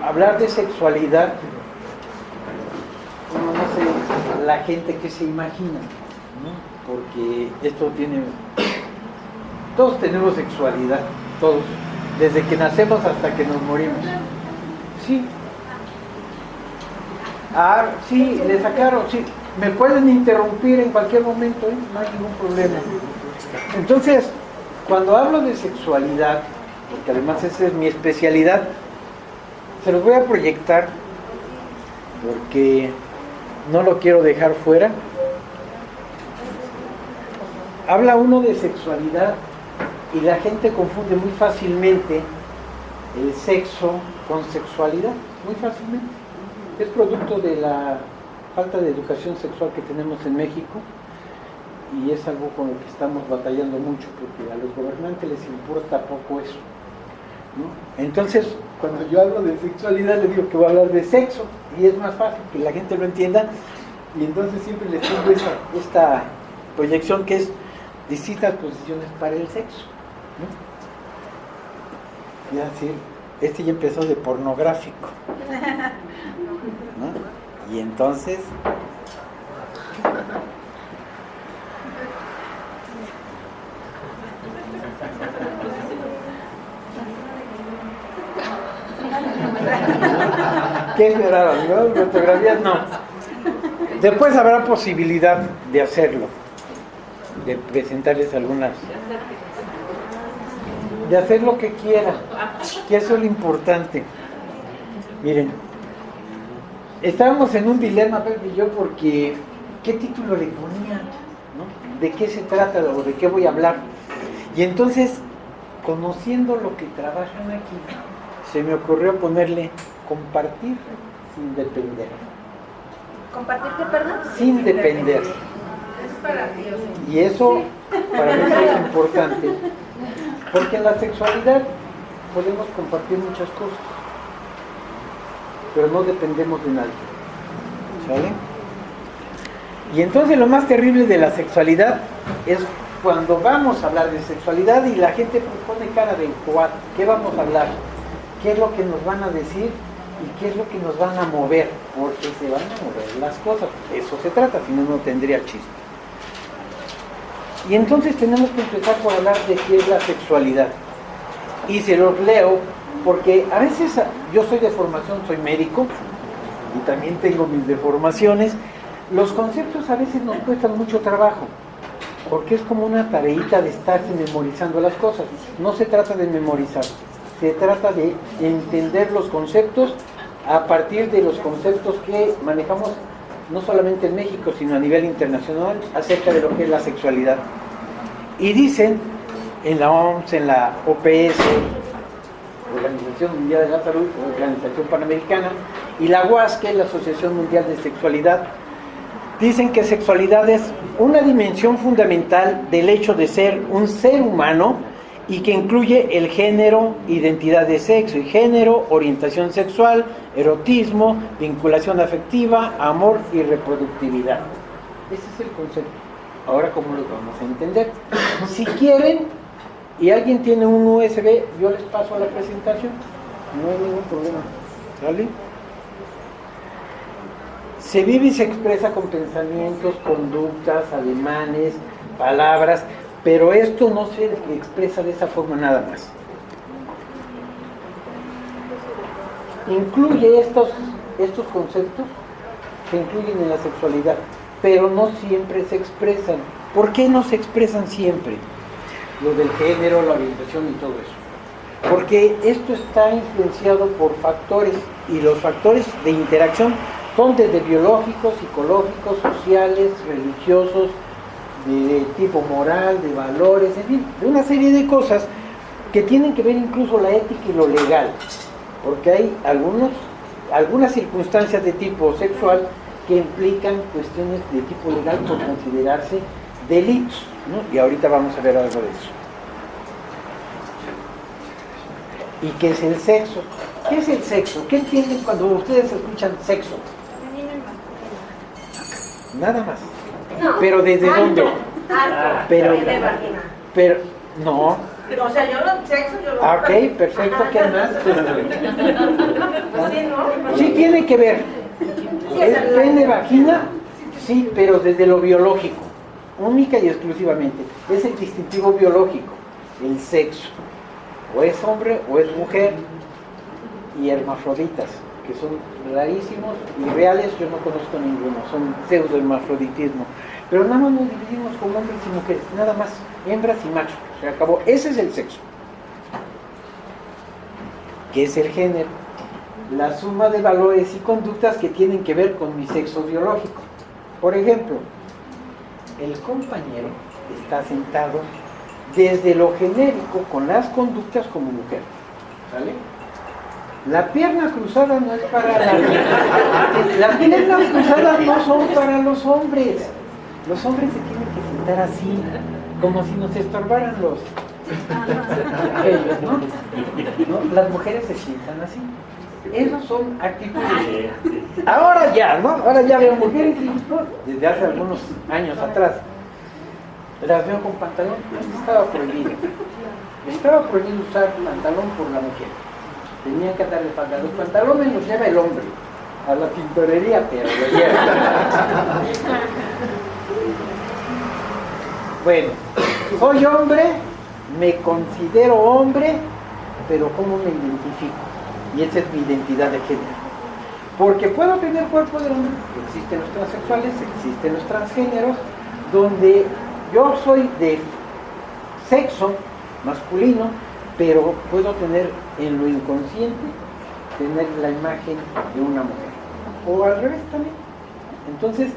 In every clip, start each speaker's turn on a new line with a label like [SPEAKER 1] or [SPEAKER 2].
[SPEAKER 1] hablar de sexualidad, uno no sé la gente que se imagina, ¿no? Porque esto tiene... Todos tenemos sexualidad, todos, desde que nacemos hasta que nos morimos. Sí. Ah, sí, le sacaron, sí. Me pueden interrumpir en cualquier momento, ¿eh? No hay ningún problema. Entonces, cuando hablo de sexualidad, porque además esa es mi especialidad, se los voy a proyectar porque no lo quiero dejar fuera. Habla uno de sexualidad y la gente confunde muy fácilmente el sexo con sexualidad, muy fácilmente. Es producto de la falta de educación sexual que tenemos en México y es algo con lo que estamos batallando mucho porque a los gobernantes les importa poco eso, ¿no? Entonces, cuando yo hablo de sexualidad, les digo que voy a hablar de sexo y es más fácil que la gente lo entienda y entonces siempre les pongo esta proyección que es distintas posiciones para el sexo, ¿no? Es decir, este ya empezó de pornográfico, ¿no? Y entonces ¿qué esperaban? ¿No? Fotografías no. Después habrá posibilidad de hacerlo, de presentarles algunas, de hacer lo que quiera, que eso es lo importante. Miren, estábamos en un dilema, Pepe y yo, porque ¿qué título le ponía? ¿No? ¿De qué se trata o de qué voy a hablar? Y entonces, conociendo lo que trabajan aquí, se me ocurrió ponerle compartir sin depender.
[SPEAKER 2] ¿Compartir qué, perdón?
[SPEAKER 1] Sin depender.
[SPEAKER 2] Es para Dios.
[SPEAKER 1] Y eso para mí es importante, porque en la sexualidad podemos compartir muchas cosas, pero no dependemos de nadie, ¿sale? Y entonces lo más terrible de la sexualidad es cuando vamos a hablar de sexualidad y la gente pone cara de ¿qué vamos a hablar? ¿Qué es lo que nos van a decir? ¿Y qué es lo que nos van a mover? Porque se van a mover las cosas. Eso se trata, si no, no tendría chiste. Y entonces tenemos que empezar por hablar de qué es la sexualidad. Y se los leo porque a veces yo soy de formación, soy médico y también tengo mis deformaciones. Los conceptos a veces nos cuestan mucho trabajo porque es como una tareita de estarse memorizando las cosas. No se trata de memorizar, se trata de entender los conceptos a partir de los conceptos que manejamos no solamente en México, sino a nivel internacional acerca de lo que es la sexualidad. Y dicen en la OMS, en la OPS, Organización Mundial de la Salud, Organización Panamericana, y la OAS, que es la Asociación Mundial de Sexualidad, dicen que sexualidad es una dimensión fundamental del hecho de ser un ser humano y que incluye el género, identidad de sexo y género, orientación sexual, erotismo, vinculación afectiva, amor y reproductividad. Ese es el concepto. Ahora, ¿cómo lo vamos a entender? Si quieren, y alguien tiene un USB, yo les paso a la presentación. No hay ningún problema. ¿Sale? Se vive y se expresa con pensamientos, conductas, ademanes, palabras, pero esto no se expresa de esa forma nada más. Incluye estos conceptos que incluyen en la sexualidad, pero no siempre se expresan. ¿Por qué no se expresan siempre? Lo del género, la orientación y todo eso. Porque esto está influenciado por factores, y los factores de interacción son desde biológicos, psicológicos, sociales, religiosos, de tipo moral, de valores, en fin, de una serie de cosas que tienen que ver incluso la ética y lo legal, porque hay algunas circunstancias de tipo sexual que implican cuestiones de tipo legal por considerarse delitos, ¿no? Y ahorita vamos a ver algo de eso. ¿Y qué es el sexo? ¿Qué es el sexo? ¿Qué entienden cuando ustedes escuchan sexo? Nada más.
[SPEAKER 2] No.
[SPEAKER 1] ¿Pero desde dónde? Pero,
[SPEAKER 2] de vagina.
[SPEAKER 1] pero, no.
[SPEAKER 2] O sea, yo lo sexo, yo lo...
[SPEAKER 1] Ok, perfecto, ¿qué más?
[SPEAKER 2] Sí,
[SPEAKER 1] tiene que ver. ¿Es pene, vagina? Sí, pero desde lo biológico, única y exclusivamente. Es el distintivo biológico, el sexo. O es hombre o es mujer, y hermafroditas, que son rarísimos y reales, yo no conozco ninguno, son pseudohermafroditismo. Pero nada más nos dividimos como hombres y mujeres, nada más, hembras y machos, se acabó. Ese es el sexo. ¿Qué es el género? La suma de valores y conductas que tienen que ver con mi sexo biológico. Por ejemplo, el compañero está sentado desde lo genérico con las conductas como mujer, ¿sale? La pierna cruzada no es para las piernas cruzadas no son para los hombres. Los hombres se tienen que sentar así, como si nos estorbaran los ellos, ¿no? ¿No? Las mujeres se sientan así. Esos son actitudes. Ahora ya, ¿no? Ahora ya veo mujeres y, ¿no? Desde hace algunos años atrás las veo con pantalón. Estaba prohibido. Estaba prohibido usar pantalón por la mujer. Tenía que darle pantalón. Los pantalones los lleva el hombre a la tintorería, pero lo lleva. Bueno, soy hombre, me considero hombre, pero ¿cómo me identifico? Y esa es mi identidad de género. Porque puedo tener cuerpo de hombre, existen los transexuales, existen los transgéneros, donde yo soy de sexo masculino, pero puedo tener en lo inconsciente, tener la imagen de una mujer. O al revés también. Entonces,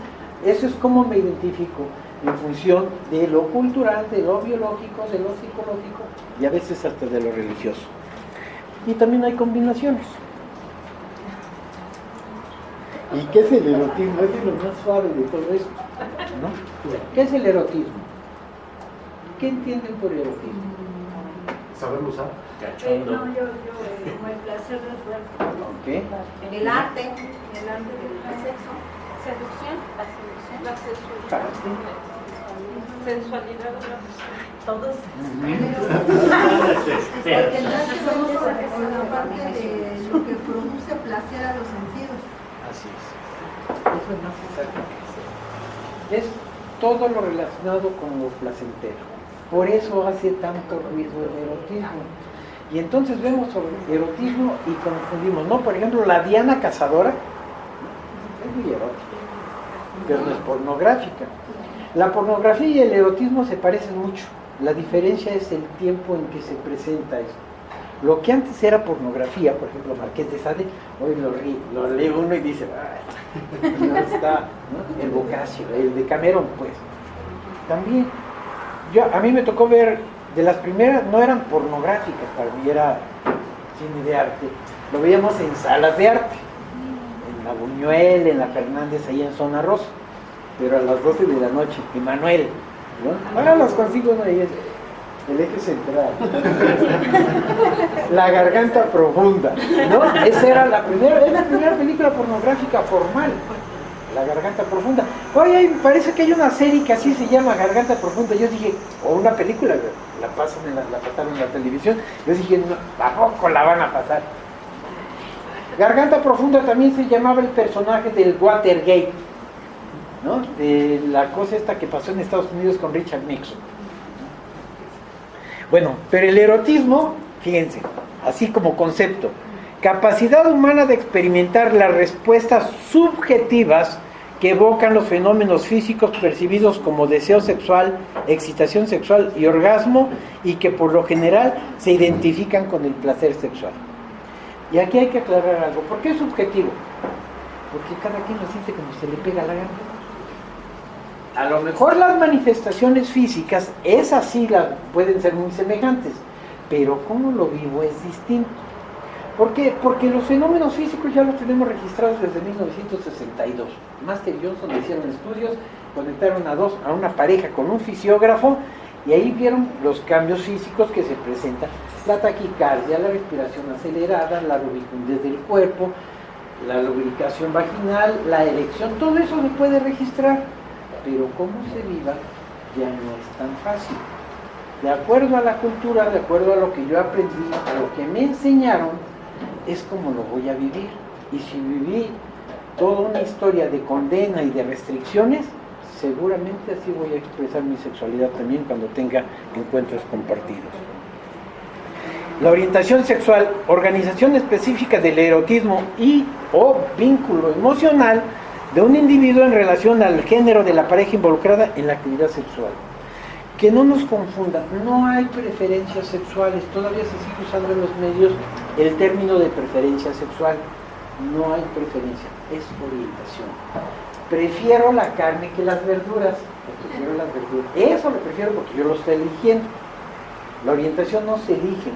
[SPEAKER 1] eso es como me identifico en función de lo cultural, de lo biológico, de lo psicológico y a veces hasta de lo religioso. Y también hay combinaciones. ¿Y qué es el erotismo? Es lo más suave de todo esto, ¿no? ¿Qué es el erotismo? ¿Qué entienden por erotismo?
[SPEAKER 3] ¿Saberlo usar?
[SPEAKER 2] No, como el placer del cuerpo.
[SPEAKER 1] ¿Qué?
[SPEAKER 2] El arte del sexo. Seducción. La sexualidad. Sensualidad. Todos.
[SPEAKER 4] Porque el arte somos la parte de lo que produce placer a los sentidos.
[SPEAKER 1] Así es. Eso es más exacto. Es todo lo relacionado con lo placentero. Por eso hace tanto ruido el erotismo. Y entonces vemos erotismo y confundimos, ¿no? Por ejemplo, la Diana cazadora es muy erótica, pero no es pornográfica. La pornografía y el erotismo se parecen mucho. La diferencia es el tiempo en que se presenta esto. Lo que antes era pornografía, por ejemplo, Marqués de Sade, hoy lo lee uno y dice, no está, ¿no? El Boccaccio, el de Cameron, pues. También, a mí me tocó ver, de las primeras, no eran pornográficas, para mí era cine de arte. Lo veíamos en salas de arte, en la Buñuel, en la Fernández, ahí en Zona Rosa, pero a las 12 de la noche, Emanuel, ¿no? Ahora los consigo uno ahí, el eje central, La garganta profunda, ¿no? Esa era la primera película pornográfica formal, La garganta profunda. Oye, parece que hay una serie que así se llama Garganta profunda. Yo dije, o una película, la pasaron en la televisión. Yo dije, no, tampoco la van a pasar. Garganta profunda también se llamaba el personaje del Watergate, ¿no? De la cosa esta que pasó en Estados Unidos con Richard Nixon. Bueno, pero el erotismo, fíjense, así como concepto, capacidad humana de experimentar las respuestas subjetivas que evocan los fenómenos físicos percibidos como deseo sexual, excitación sexual y orgasmo, y que por lo general se identifican con el placer sexual. Y aquí hay que aclarar algo. ¿Por qué es subjetivo? Porque cada quien lo siente como se le pega la gana. A lo mejor las manifestaciones físicas, esas sí pueden ser muy semejantes, pero cómo lo vivo es distinto. ¿Por qué? Porque los fenómenos físicos ya los tenemos registrados desde 1962. Master y Johnson hicieron estudios, conectaron a una pareja con un fisiógrafo y ahí vieron los cambios físicos que se presentan. La taquicardia, la respiración acelerada, la rubicundez del cuerpo, la lubricación vaginal, la erección, todo eso se puede registrar. Pero cómo se viva ya no es tan fácil. De acuerdo a la cultura, de acuerdo a lo que yo aprendí, a lo que me enseñaron, es como lo voy a vivir. Y si viví toda una historia de condena y de restricciones, seguramente así voy a expresar mi sexualidad también cuando tenga encuentros compartidos. La orientación sexual, organización específica del erotismo y o vínculo emocional de un individuo en relación al género de la pareja involucrada en la actividad sexual. Que no nos confundan, no hay preferencias sexuales, todavía se sigue usando en los medios el término de preferencia sexual. No hay preferencia, es orientación. Prefiero la carne que las verduras, prefiero las verduras. Eso lo prefiero porque yo lo estoy eligiendo. La orientación no se elige.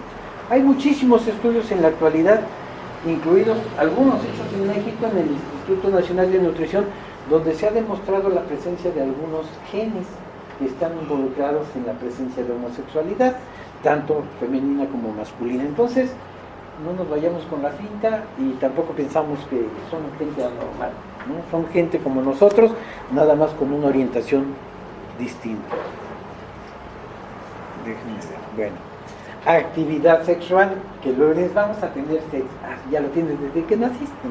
[SPEAKER 1] Hay muchísimos estudios en la actualidad, incluidos algunos hechos en México en el Instituto Nacional de Nutrición, donde se ha demostrado la presencia de algunos genes que están involucrados en la presencia de homosexualidad, tanto femenina como masculina. Entonces, no nos vayamos con la finta y tampoco pensamos que son gente anormal, ¿no? Son gente como nosotros, nada más con una orientación distinta. Déjenme ver. Bueno, actividad sexual, que luego les vamos a tener sexo. Ya lo tienes desde que naciste, ¿no?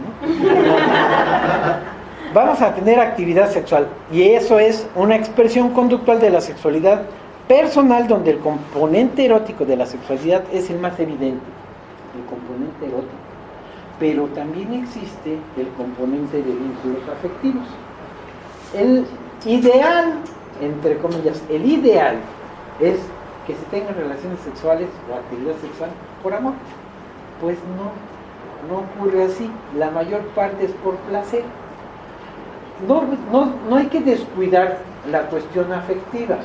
[SPEAKER 1] Vamos a tener actividad sexual, y eso es una expresión conductual de la sexualidad personal, donde el componente erótico de la sexualidad es el más evidente, el componente erótico, pero también existe el componente de vínculos afectivos. El ideal, entre comillas, el ideal es que se tengan relaciones sexuales o actividad sexual por amor. Pues no ocurre así. La mayor parte es por placer. No hay que descuidar la cuestión afectiva,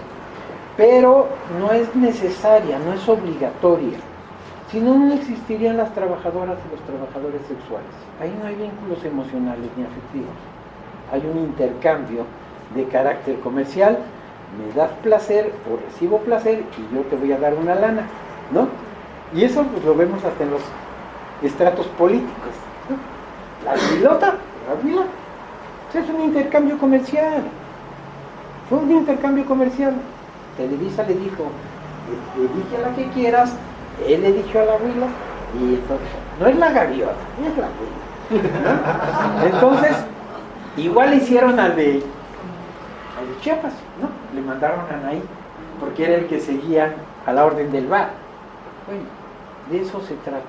[SPEAKER 1] pero no es necesaria, no es obligatoria. Si no, no existirían las trabajadoras y los trabajadores sexuales. Ahí no hay vínculos emocionales ni afectivos. Hay un intercambio de carácter comercial. Me das placer o recibo placer y yo te voy a dar una lana, ¿no? Y eso pues lo vemos hasta en los estratos políticos, ¿no? La pilota. Es un intercambio comercial. Fue un intercambio comercial. Televisa le dijo, elige a la que quieras. Él eligió a la huila y entonces, no es la gaviota, es la huila. Entonces, igual hicieron al de Chiapas, ¿no? Le mandaron a Anaí, porque era el que seguía a la orden del bar. Bueno, de eso se trata.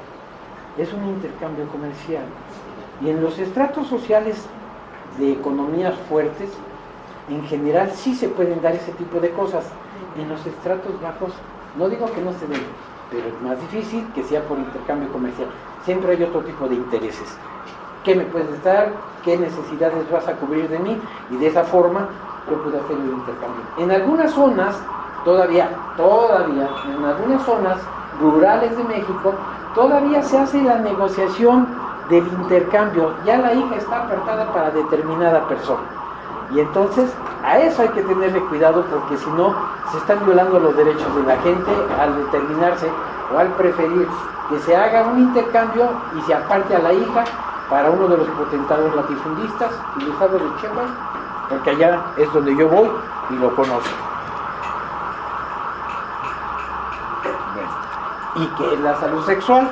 [SPEAKER 1] Es un intercambio comercial. Y en los estratos sociales de economías fuertes, en general sí se pueden dar ese tipo de cosas. En los estratos bajos, no digo que no se den, pero es más difícil que sea por intercambio comercial. Siempre hay otro tipo de intereses. ¿Qué me puedes dar? ¿Qué necesidades vas a cubrir de mí? Y de esa forma yo puedo hacer el intercambio. En algunas zonas, todavía, en algunas zonas rurales de México, todavía se hace la negociación del intercambio. Ya la hija está apartada para determinada persona. Y entonces, a eso hay que tenerle cuidado, porque si no, se están violando los derechos de la gente al determinarse o al preferir que se haga un intercambio y se aparte a la hija para uno de los potentados latifundistas del estado de Chiapas, porque allá es donde yo voy y lo conozco. Bueno, ¿y qué es la salud sexual?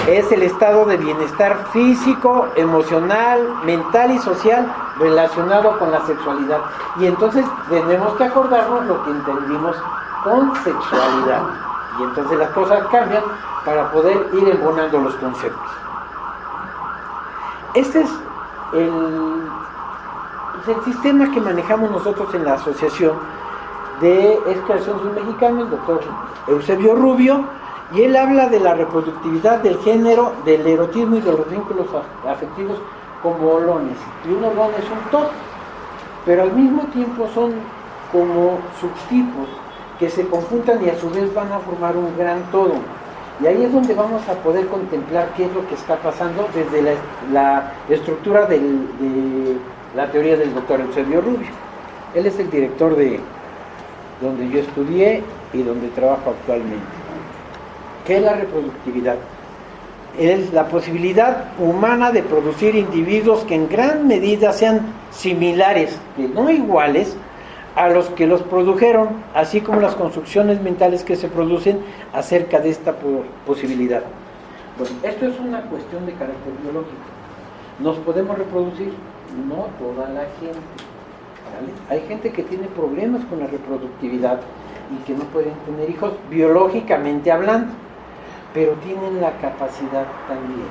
[SPEAKER 1] Es el estado de bienestar físico, emocional, mental y social relacionado con la sexualidad. Y entonces tenemos que acordarnos lo que entendimos con sexualidad. Y entonces las cosas cambian para poder ir embonando los conceptos. Este es el sistema que manejamos nosotros en la asociación de creación de un mexicano, el doctor Eusebio Rubio, y él habla de la reproductividad del género, del erotismo y de los vínculos afectivos como olones. Y un olón es un todo, pero al mismo tiempo son como subtipos que se conjuntan y a su vez van a formar un gran todo. Y ahí es donde vamos a poder contemplar qué es lo que está pasando desde la estructura de la teoría del doctor Eusebio Rubio. Él es el director de donde yo estudié y donde trabajo actualmente. ¿Qué es la reproductividad? Es la posibilidad humana de producir individuos que en gran medida sean similares, que no iguales, a los que los produjeron, así como las construcciones mentales que se producen acerca de esta posibilidad. Bueno, esto es una cuestión de carácter biológico. ¿Nos podemos reproducir? No toda la gente, ¿vale? Hay gente que tiene problemas con la reproductividad y que no pueden tener hijos biológicamente hablando, pero tienen la capacidad también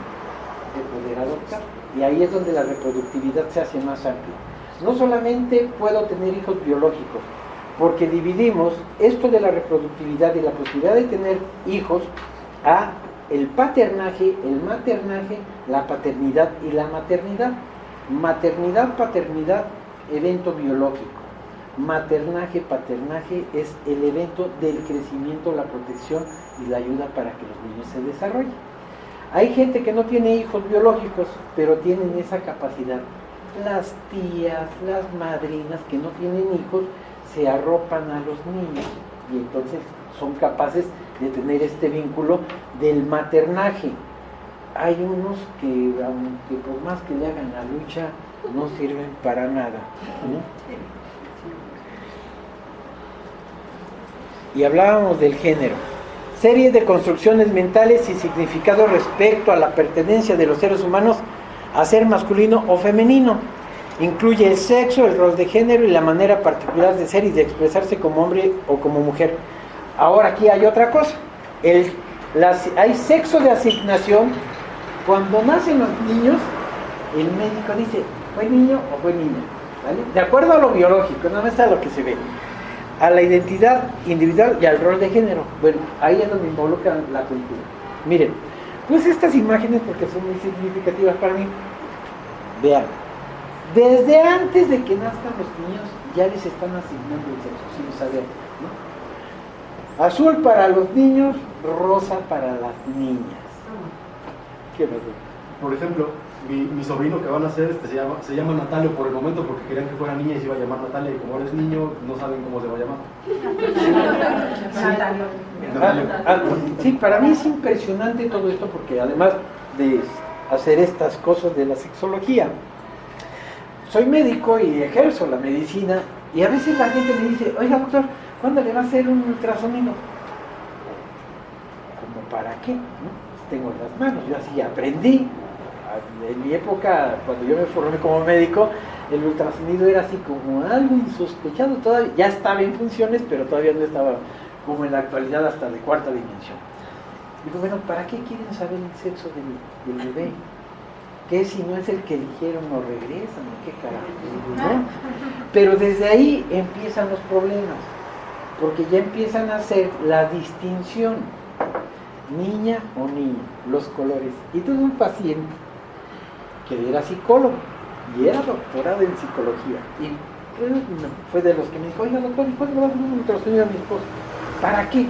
[SPEAKER 1] de poder adoptar. Y ahí es donde la reproductividad se hace más amplia. No solamente puedo tener hijos biológicos, porque dividimos esto de la reproductividad y la posibilidad de tener hijos a el paternaje, el maternaje, la paternidad y la maternidad. Maternidad, paternidad, evento biológico. Maternaje, paternaje es el evento del crecimiento, la protección y la ayuda para que los niños se desarrollen. Hay gente que no tiene hijos biológicos, pero tienen esa capacidad. Las tías, las madrinas que no tienen hijos, se arropan a los niños y entonces son capaces de tener este vínculo del maternaje. Hay unos que, aunque por más que le hagan la lucha, no sirven para nada, ¿no? Y hablábamos del género. Serie de construcciones mentales y significados respecto a la pertenencia de los seres humanos a ser masculino o femenino. Incluye el sexo, el rol de género y la manera particular de ser y de expresarse como hombre o como mujer. Ahora aquí hay otra cosa. Hay sexo de asignación. Cuando nacen los niños, el médico dice, ¿fue niño o fue niña? ¿Vale? De acuerdo a lo biológico, no es a lo que se ve. A la identidad individual y al rol de género. Bueno, ahí es donde involucra la cultura. Miren, pues estas imágenes, porque son muy significativas para mí, vean, desde antes de que nazcan los niños, ya les están asignando el sexo, sin saber, ¿no? Azul para los niños, rosa para las niñas. ¿Qué pasó?
[SPEAKER 3] Por ejemplo, mi sobrino que van a hacer se llama Natalio por el momento porque querían que fuera niña y se iba a llamar Natalia, y como ahora es niño, no saben cómo se va a llamar.
[SPEAKER 1] Sí, para mí es impresionante todo esto porque además de hacer estas cosas de la sexología, soy médico y ejerzo la medicina y a veces la gente me dice, oiga doctor, ¿cuándo le va a hacer un ultrasonido? ¿Como para qué? ¿No? Tengo en las manos, yo así aprendí. En mi época, cuando yo me formé como médico, el ultrasonido era así como algo insospechado todavía, ya estaba en funciones, pero todavía no estaba como en la actualidad hasta de cuarta dimensión. Digo, bueno, ¿para qué quieren saber el sexo del bebé? ¿Qué si no es el que eligieron o regresan? ¿Qué carajo? ¿No? Pero desde ahí empiezan los problemas, porque ya empiezan a hacer la distinción, niña o niño, los colores. Y tuve un paciente que era psicólogo y era doctorado en psicología y fue de los que me dijo, oiga doctor, ¿y cuándo le va a hacer un ultrasonido a mi esposo? ¿Para qué?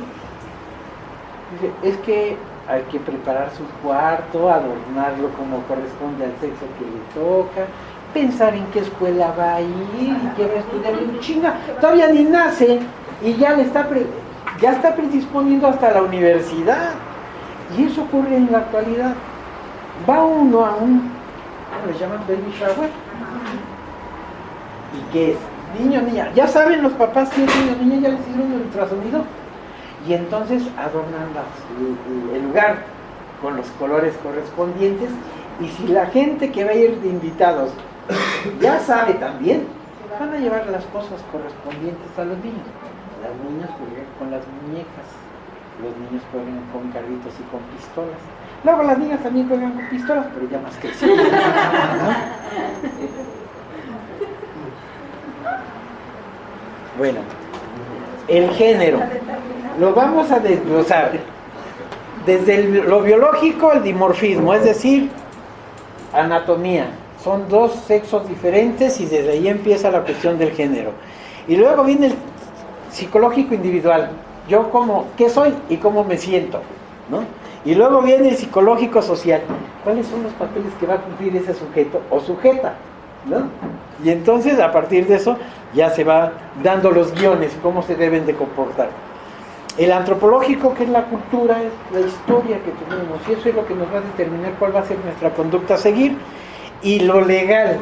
[SPEAKER 1] Dice, es que hay que preparar su cuarto, adornarlo como corresponde al sexo que le toca, pensar en qué escuela va a ir y qué va a estudiar. Y chinga, todavía ni nace y ya está predisponiendo hasta la universidad. Y eso ocurre en la actualidad. Va uno a ¿cómo le llaman? Baby shower. ¿Y qué es? Niño, niña. Ya saben los papás que es niño, niña, ya les hicieron el ultrasonido. Y entonces adornan el lugar con los colores correspondientes. Y si la gente que va a ir de invitados ya sabe también, van a llevar las cosas correspondientes a los niños. Las niñas juegan con las muñecas, los niños juegan con carritos y con pistolas. Luego las niñas también juegan con pistolas, pero ya más crecidas, ¿no? Bueno, el género lo vamos a desglosar desde lo biológico al dimorfismo, es decir, anatomía. Son dos sexos diferentes y desde ahí empieza la cuestión del género. Y luego viene el psicológico individual. Yo qué soy y cómo me siento, ¿no? Y luego viene el psicológico social. ¿Cuáles son los papeles que va a cumplir ese sujeto o sujeta, ¿no? Y entonces a partir de eso ya se va dando los guiones, cómo se deben de comportar. El antropológico, que es la cultura, es la historia que tenemos, y eso es lo que nos va a determinar cuál va a ser nuestra conducta a seguir. Y lo legal.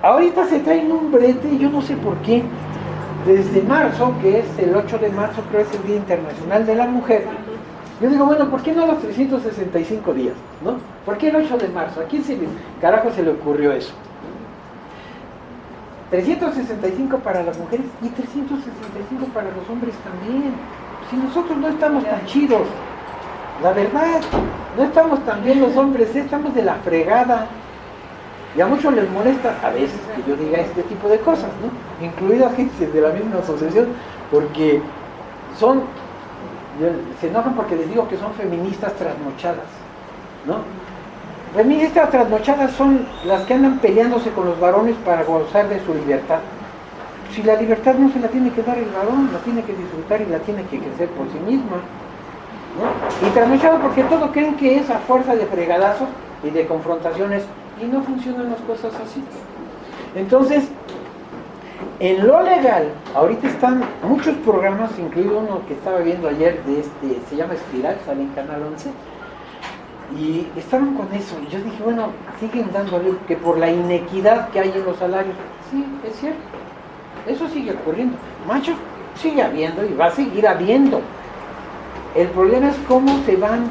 [SPEAKER 1] Ahorita se traen un brete, yo no sé por qué. Desde marzo, que es el 8 de marzo, creo que es el Día Internacional de la Mujer, Yo digo, bueno, ¿por qué no los 365 días? ¿No? ¿Por qué el 8 de marzo? ¿A quién carajo se le ocurrió eso? 365 para las mujeres y 365 para los hombres también. Si nosotros no estamos tan chidos, la verdad, no estamos tan bien los hombres, estamos de la fregada. Y a muchos les molesta a veces que yo diga este tipo de cosas, ¿no? Incluidas gente de la misma asociación, porque se enojan porque les digo que son feministas trasnochadas, ¿no? Feministas trasnochadas son las que andan peleándose con los varones para gozar de su libertad. Si la libertad no se la tiene que dar el varón, la tiene que disfrutar y la tiene que crecer por sí misma, ¿no? Y trasnochados porque todos creen que es a fuerza de fregadazos y de confrontaciones, y no funcionan las cosas así. Entonces, en lo legal, ahorita están muchos programas, incluido uno que estaba viendo ayer, se llama Espiral, sale en Canal 11, y estaban con eso, y yo dije, bueno, siguen dándole, que por la inequidad que hay en los salarios. Sí, es cierto, eso sigue ocurriendo. Machos sigue habiendo y va a seguir habiendo. El problema es cómo se van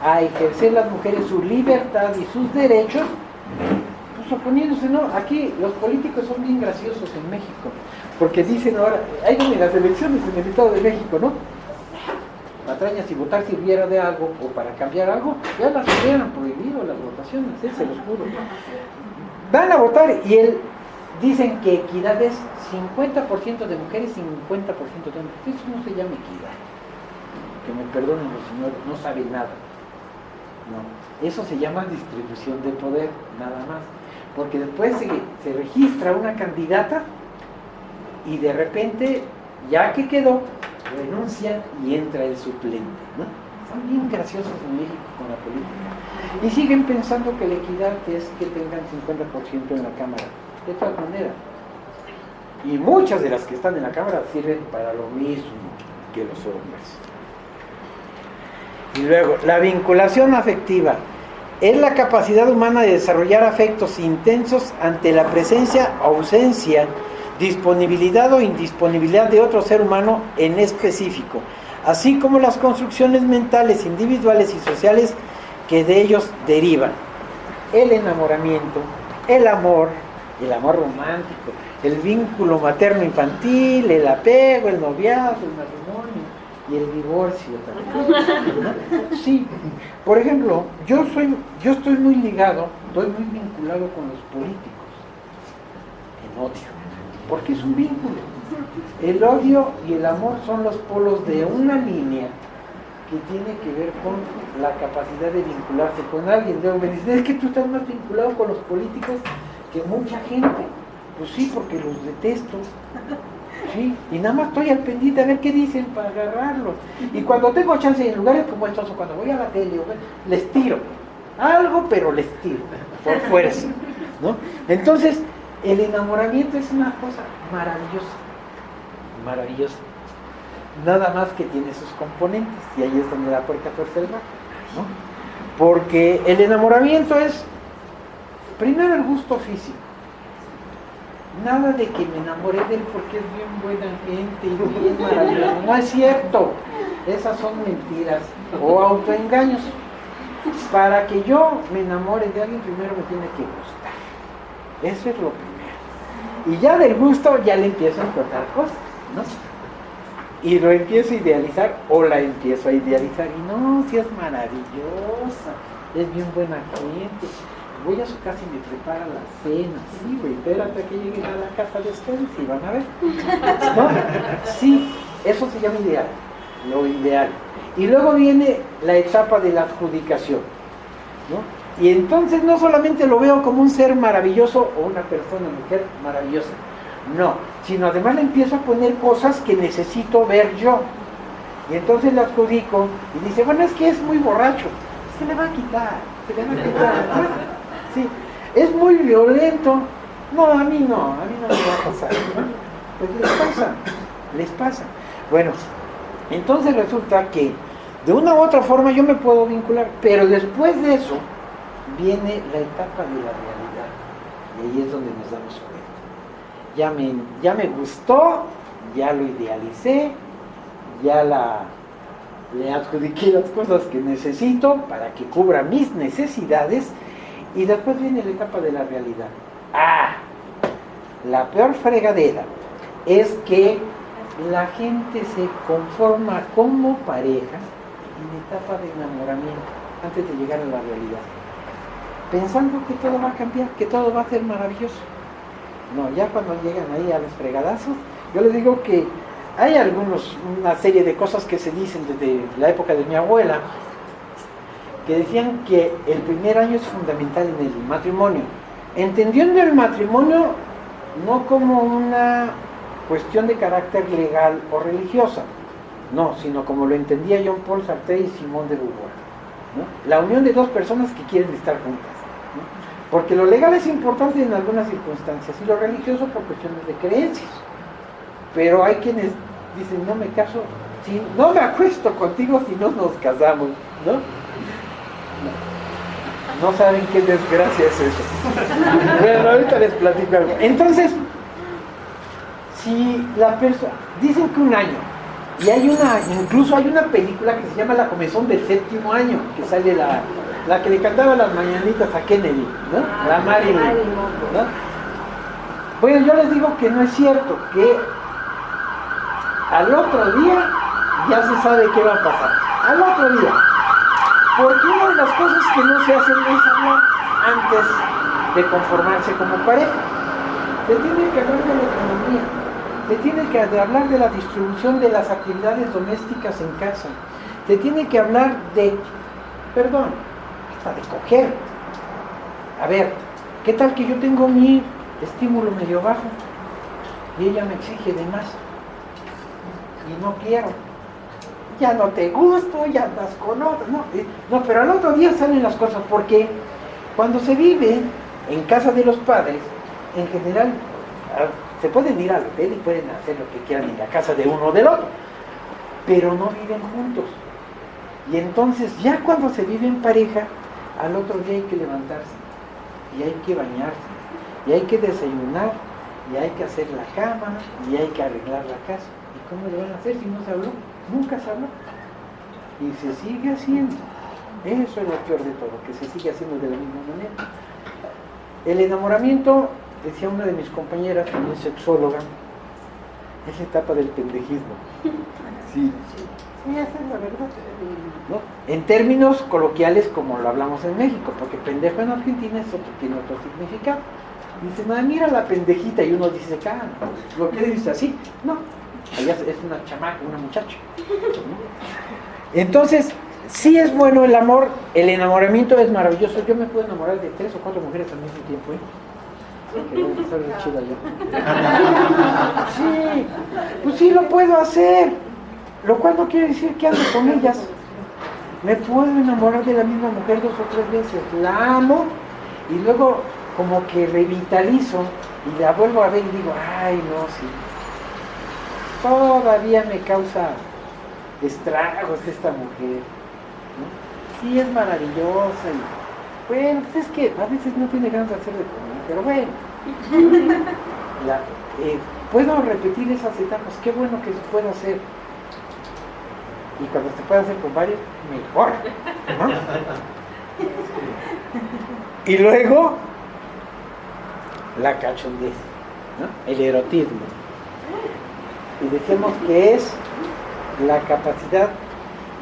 [SPEAKER 1] a ejercer las mujeres su libertad y sus derechos, pues oponiéndose, ¿no? Aquí los políticos son bien graciosos en México, porque dicen ahora, hay en las elecciones en el Estado de México, ¿no? Patrañas, si votar sirviera de algo o para cambiar algo, ya las hubieran prohibido las votaciones, se los juro. Van a votar y dicen que equidad es 50% de mujeres y 50% de hombres. Eso no se llama equidad. Que me perdonen los señores, no saben nada. No, eso se llama distribución de poder, nada más. Porque después se registra una candidata y de repente, ya que quedó, renuncia y entra el suplente, ¿no? Son bien graciosos en México con la política. Y siguen pensando que la equidad es que tengan 50% en la Cámara. De todas maneras. Y muchas de las que están en la Cámara sirven para lo mismo que los hombres. Y luego, la vinculación afectiva es la capacidad humana de desarrollar afectos intensos ante la presencia o ausencia, disponibilidad o indisponibilidad de otro ser humano en específico, así como las construcciones mentales, individuales y sociales que de ellos derivan. El enamoramiento, el amor romántico, el vínculo materno-infantil, el apego, el noviazgo, el matrimonio y el divorcio también. Sí, por ejemplo, yo estoy muy ligado, estoy muy vinculado con los políticos en odio, porque es un vínculo. El odio y el amor son los polos de una línea que tiene que ver con la capacidad de vincularse con alguien. Luego me dicen, es que tú estás más vinculado con los políticos que mucha gente. Pues sí, porque los detesto. Sí, y nada más estoy al pendiente a ver qué dicen para agarrarlos. Y cuando tengo chance en lugares como estos, o cuando voy a la tele, les tiro algo, pero les tiro por fuerza, ¿no? Entonces, el enamoramiento es una cosa maravillosa, maravillosa. Nada más que tiene sus componentes, y ahí es donde la puerca tuerce el rabo, ¿no? Porque el enamoramiento es, primero, el gusto físico. Nada de que me enamoré de él porque es bien buena gente y bien maravilloso. No es cierto. Esas son mentiras o autoengaños. Para que yo me enamore de alguien, primero me tiene que gustar. Eso es lo primero. Y ya del gusto ya le empiezo a encontrar cosas, ¿no? Y lo empiezo a idealizar o la empiezo a idealizar. Y no, si es maravillosa, es bien buena gente. Voy a su casa y me prepara la cena. Sí, güey, espérate que lleguen a la casa después y van a ver. ¿No? Sí, eso se llama ideal, lo ideal. Y luego viene la etapa de la adjudicación, ¿no? Y entonces no solamente lo veo como un ser maravilloso o una persona, mujer maravillosa, no, sino además le empiezo a poner cosas que necesito ver yo. Y entonces le adjudico y dice, bueno, es que es muy borracho. Se le va a quitar, ¿no? Sí, es muy violento. No, a mí no me va a pasar, ¿no? Pues les pasa. Bueno, entonces resulta que de una u otra forma yo me puedo vincular, pero después de eso viene la etapa de la realidad. Y ahí es donde nos damos cuenta. Ya me gustó, ya lo idealicé, ya la le adjudiqué las cosas que necesito para que cubra mis necesidades, y después viene la etapa de la realidad. La peor fregadera es que la gente se conforma como pareja en etapa de enamoramiento antes de llegar a la realidad, pensando que todo va a cambiar, que todo va a ser maravilloso. No, ya cuando llegan ahí a los fregadazos, yo les digo que hay una serie de cosas que se dicen desde la época de mi abuela, que decían que el primer año es fundamental en el matrimonio, entendiendo el matrimonio no como una cuestión de carácter legal o religiosa, no, sino como lo entendía Jean Paul Sartre y Simone de Beauvoir, ¿no? La unión de dos personas que quieren estar juntas, ¿no? Porque lo legal es importante en algunas circunstancias y lo religioso por cuestiones de creencias, pero hay quienes dicen, no me caso, no me acuesto contigo si no nos casamos, ¿no? No saben qué desgracia es eso. Bueno, ahorita les platico algo. Entonces, si la persona, dicen que un año, y incluso hay una película que se llama La Comezón del Séptimo Año, que sale la que le cantaba las mañanitas a Kennedy, ¿no? La Marilyn, ¿no? Bueno, yo les digo que no es cierto, que al otro día ya se sabe qué va a pasar. Al otro día. Porque una de las cosas que no se hacen es hablar antes de conformarse como pareja. Se tiene que hablar de la economía, se tiene que hablar de la distribución de las actividades domésticas en casa, se tiene que hablar hasta de coger. A ver, ¿qué tal que yo tengo mi estímulo medio bajo y ella me exige de más? Y no quiero. Ya no te gusto, ya andas con otro. No, pero al otro día salen las cosas, porque cuando se vive en casa de los padres, en general, se pueden ir al hotel y pueden hacer lo que quieran en la casa de uno o del otro, pero no viven juntos. Y entonces, ya cuando se vive en pareja, al otro día hay que levantarse, y hay que bañarse, y hay que desayunar, y hay que hacer la cama, y hay que arreglar la casa. ¿Y cómo le van a hacer si no se habló? Nunca se habló. Y se sigue haciendo. Eso es lo peor de todo, que se sigue haciendo de la misma manera. El enamoramiento, decía una de mis compañeras, también sexóloga, es la etapa del pendejismo. Sí, esa es la verdad, ¿no? En términos coloquiales, como lo hablamos en México, porque pendejo en Argentina tiene otro significado. Dicen, mira la pendejita, y uno dice, ¿lo que dice así? No, allá es una chamaca, una muchacha, ¿no? Entonces, sí es bueno el amor, el enamoramiento es maravilloso. Yo me puedo enamorar de 3 o 4 mujeres al mismo tiempo, que voy a estar de chida yo. Sí, pues sí lo puedo hacer, lo cual no quiere decir que ando con ellas. Me puedo enamorar de la misma mujer 2 o 3 veces, la amo, y luego como que revitalizo y la vuelvo a ver y digo, ay no, sí, todavía me causa estragos esta mujer, ¿no? Sí es maravillosa y bueno, pues es que a veces no tiene ganas de hacer de comer, pero bueno, puedo repetir esas etapas, qué bueno que se pueda hacer, y cuando se pueda hacer con varios, mejor, ¿no? Y luego la cachondez, ¿no? El erotismo. Y decimos que es la capacidad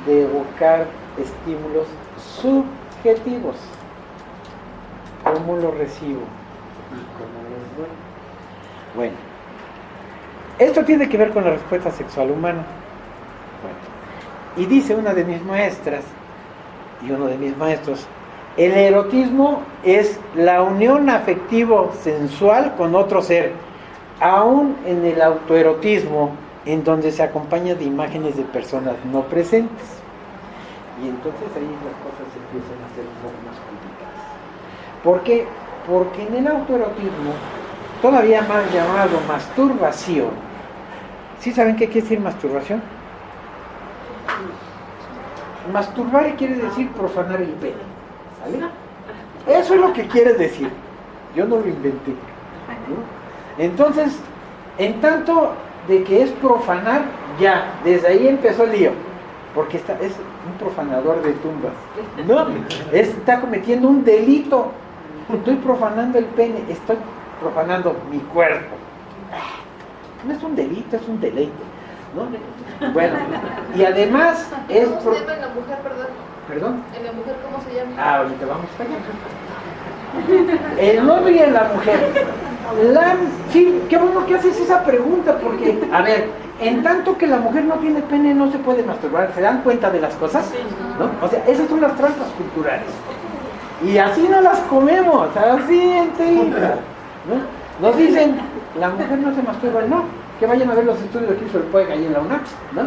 [SPEAKER 1] de evocar estímulos subjetivos. ¿Cómo lo recibo? ¿Y cómo los doy? Bueno, esto tiene que ver con la respuesta sexual humana. Bueno, y dice una de mis maestras y uno de mis maestros, el erotismo es la unión afectivo-sensual con otro ser, aún en el autoerotismo, en donde se acompaña de imágenes de personas no presentes. Y entonces ahí las cosas empiezan a ser un poco más complicadas. ¿Por qué? Porque en el autoerotismo, todavía más llamado masturbación, ¿sí saben qué quiere decir masturbación? Masturbar quiere decir profanar el pene, ¿sale? Eso es lo que quiere decir. Yo no lo inventé, ¿no? Entonces, en tanto de que es profanar, ya, desde ahí empezó el lío. porque es un profanador de tumbas. No, está cometiendo un delito. Estoy profanando el pene, estoy profanando mi cuerpo. No es un delito, es un deleite, ¿no? Bueno, y además es...
[SPEAKER 5] ¿Cómo se llama en la mujer, perdón?
[SPEAKER 1] ¿Perdón?
[SPEAKER 5] ¿En la mujer cómo se llama?
[SPEAKER 1] Ah, ahorita vamos para allá. El hombre y la mujer. Sí, qué bueno que haces esa pregunta, porque, a ver, en tanto que la mujer no tiene pene, no se puede masturbar. ¿Se dan cuenta de las cosas? ¿No? O sea, esas son las trampas culturales. Y así no las comemos, así enterita, ¿no? Nos dicen, la mujer no se masturba, no. Que vayan a ver los estudios que hizo el PUEG ahí en la UNAM, ¿no?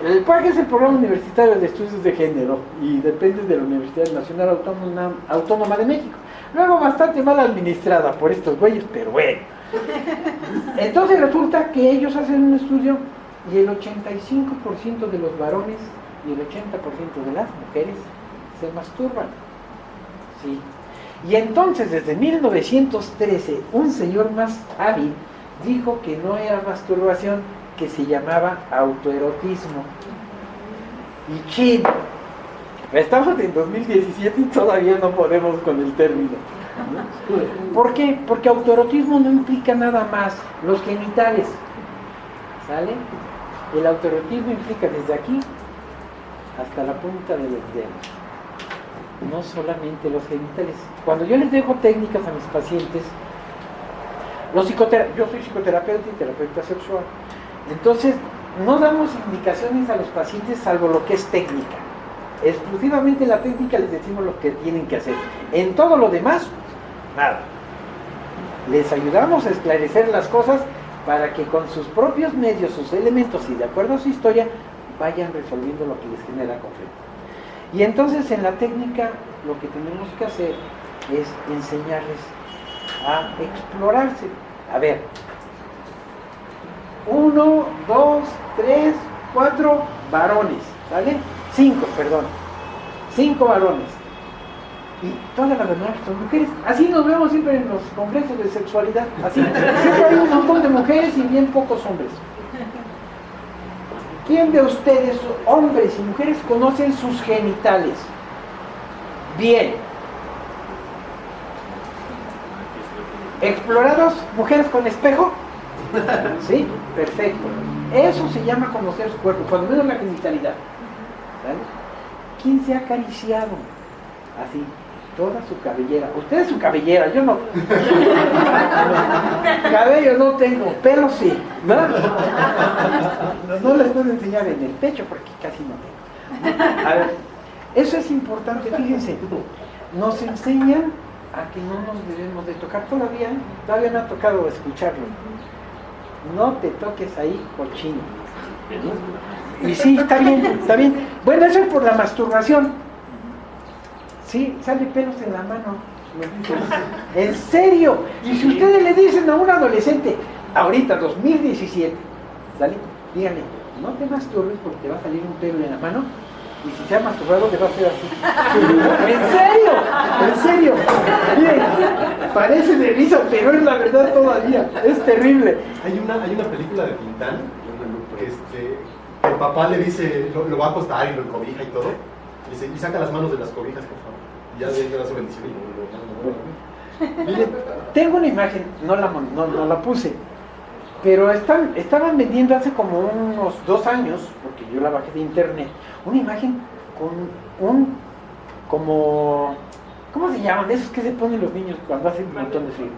[SPEAKER 1] El PUEG es el Programa Universitario de Estudios de Género y depende de la Universidad Nacional Autónoma de México. Luego bastante mal administrada por estos güeyes, pero bueno. Entonces resulta que ellos hacen un estudio y el 85% de los varones y el 80% de las mujeres se masturban. Sí. Y entonces desde 1913 un señor más hábil dijo que no era masturbación, que se llamaba autoerotismo. Y chin, estamos en 2017 y todavía no podemos con el término, ¿no? ¿Por qué? Porque autoerotismo no implica nada más los genitales, ¿sale? El autoerotismo implica desde aquí hasta la punta de los dedos, no solamente los genitales. Cuando yo les dejo técnicas a mis pacientes, yo soy psicoterapeuta y terapeuta sexual, entonces no damos indicaciones a los pacientes salvo lo que es técnica. Exclusivamente la técnica les decimos lo que tienen que hacer. En todo lo demás, nada. Les ayudamos a esclarecer las cosas para que con sus propios medios, sus elementos y de acuerdo a su historia, vayan resolviendo lo que les genera conflicto. Y entonces en la técnica lo que tenemos que hacer es enseñarles a explorarse. A ver, 1, 2, 3, 4 varones, ¿vale? 5 varones. Y todas las demás son mujeres. Así nos vemos siempre en los congresos de sexualidad. Así, siempre hay un montón de mujeres y bien pocos hombres. ¿Quién de ustedes, hombres y mujeres, conocen sus genitales? Bien. ¿Explorados, mujeres con espejo? Sí, perfecto. Eso se llama conocer su cuerpo, cuando menos la genitalidad. ¿Vale? ¿Quién se ha acariciado? Así, toda su cabellera. Usted es su cabellera, yo no. Cabello no tengo, pelo sí. No les puedo enseñar en el pecho porque casi no tengo. A ver, eso es importante, fíjense. Nos enseñan a que no nos debemos de tocar todavía me ha tocado escucharlo. No te toques ahí, cochino. Y sí, está bien. Bueno, eso es por la masturbación. Sí, sale pelos en la mano. En serio. Y si ustedes le dicen a un adolescente, ahorita 2017, ¿sale? Díganle, no te masturbes porque te va a salir un pelo en la mano. Y si se ha masturbado, le va a hacer así. ¿En serio? Miren, parece de risa, pero es la verdad todavía. Es terrible.
[SPEAKER 3] Hay una película de Tintán que el papá le dice, lo va a acostar y lo encobija y todo. Dice, y saca las manos de las cobijas, por favor. Y ya le da su bendición.
[SPEAKER 1] Miren, tengo una imagen, no la puse. Pero estaban vendiendo hace como unos 2 años, porque yo la bajé de internet, una imagen con como, ¿cómo se llaman? Esos que se ponen los niños cuando hacen un montón de frío.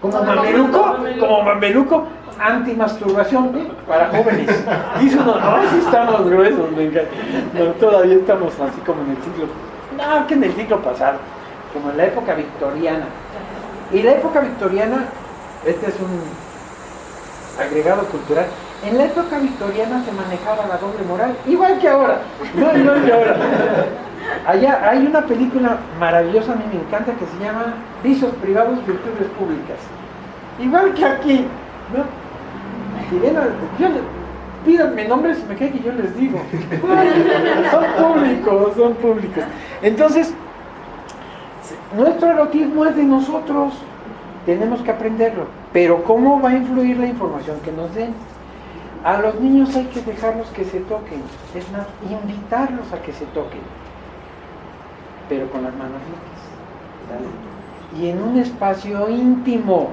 [SPEAKER 1] Como mameluco, anti-masturbación, ¿eh? Para jóvenes. Dice uno, no, sí estamos gruesos, me encanta. No, todavía estamos así como en el siglo, no, que en el siglo pasado, como en la época victoriana. Y la época victoriana, este es un agregado cultural. En la época victoriana se manejaba la doble moral, igual que ahora. No que ahora. Allá hay una película maravillosa, a mí me encanta, que se llama Vicios privados, virtudes públicas. Igual que aquí, ¿no? Si ven, pídanme nombres, me cae que yo les digo. Son públicos. Entonces, nuestro erotismo es de nosotros. Tenemos que aprenderlo. Pero ¿cómo va a influir la información que nos den? A los niños hay que dejarlos que se toquen, es más, invitarlos a que se toquen, pero con las manos limpias, ¿sale? Y en un espacio íntimo,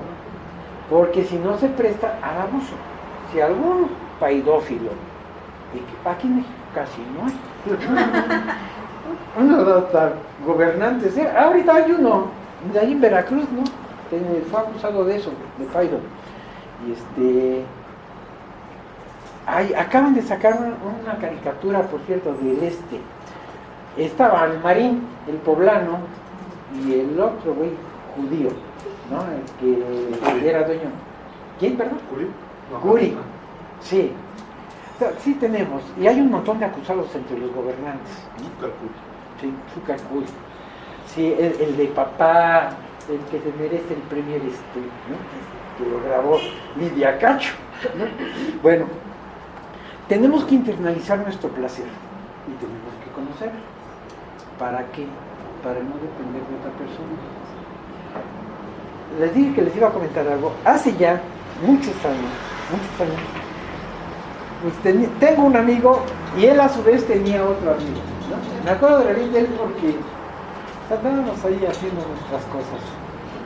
[SPEAKER 1] porque si no se presta al abuso. Si algún paidófilo, y que aquí en México casi no hay, uno hasta gobernantes, ahorita hay uno, de ahí en Veracruz, ¿no? Fue acusado de eso, de paido. Y acaban de sacar una caricatura, por cierto, del este. Estaba el Marín, el poblano, y el otro güey judío, ¿no? El que era dueño. ¿Quién, perdón?
[SPEAKER 3] ¿Curi? No,
[SPEAKER 1] Guri, sí. O sea, sí tenemos, y hay un montón de acusados entre los gobernantes, ¿no? Sí, Zúcar Guri. Sí, el de papá, el que se merece el premio, ¿no? Que lo grabó Lidia Cacho, ¿no? Bueno, tenemos que internalizar nuestro placer y tenemos que conocerlo. ¿Para qué? Para no depender de otra persona. Les dije que les iba a comentar algo. Hace ya muchos años, pues tengo un amigo y él a su vez tenía otro amigo, ¿no? Me acuerdo de él porque andábamos ahí haciendo nuestras cosas.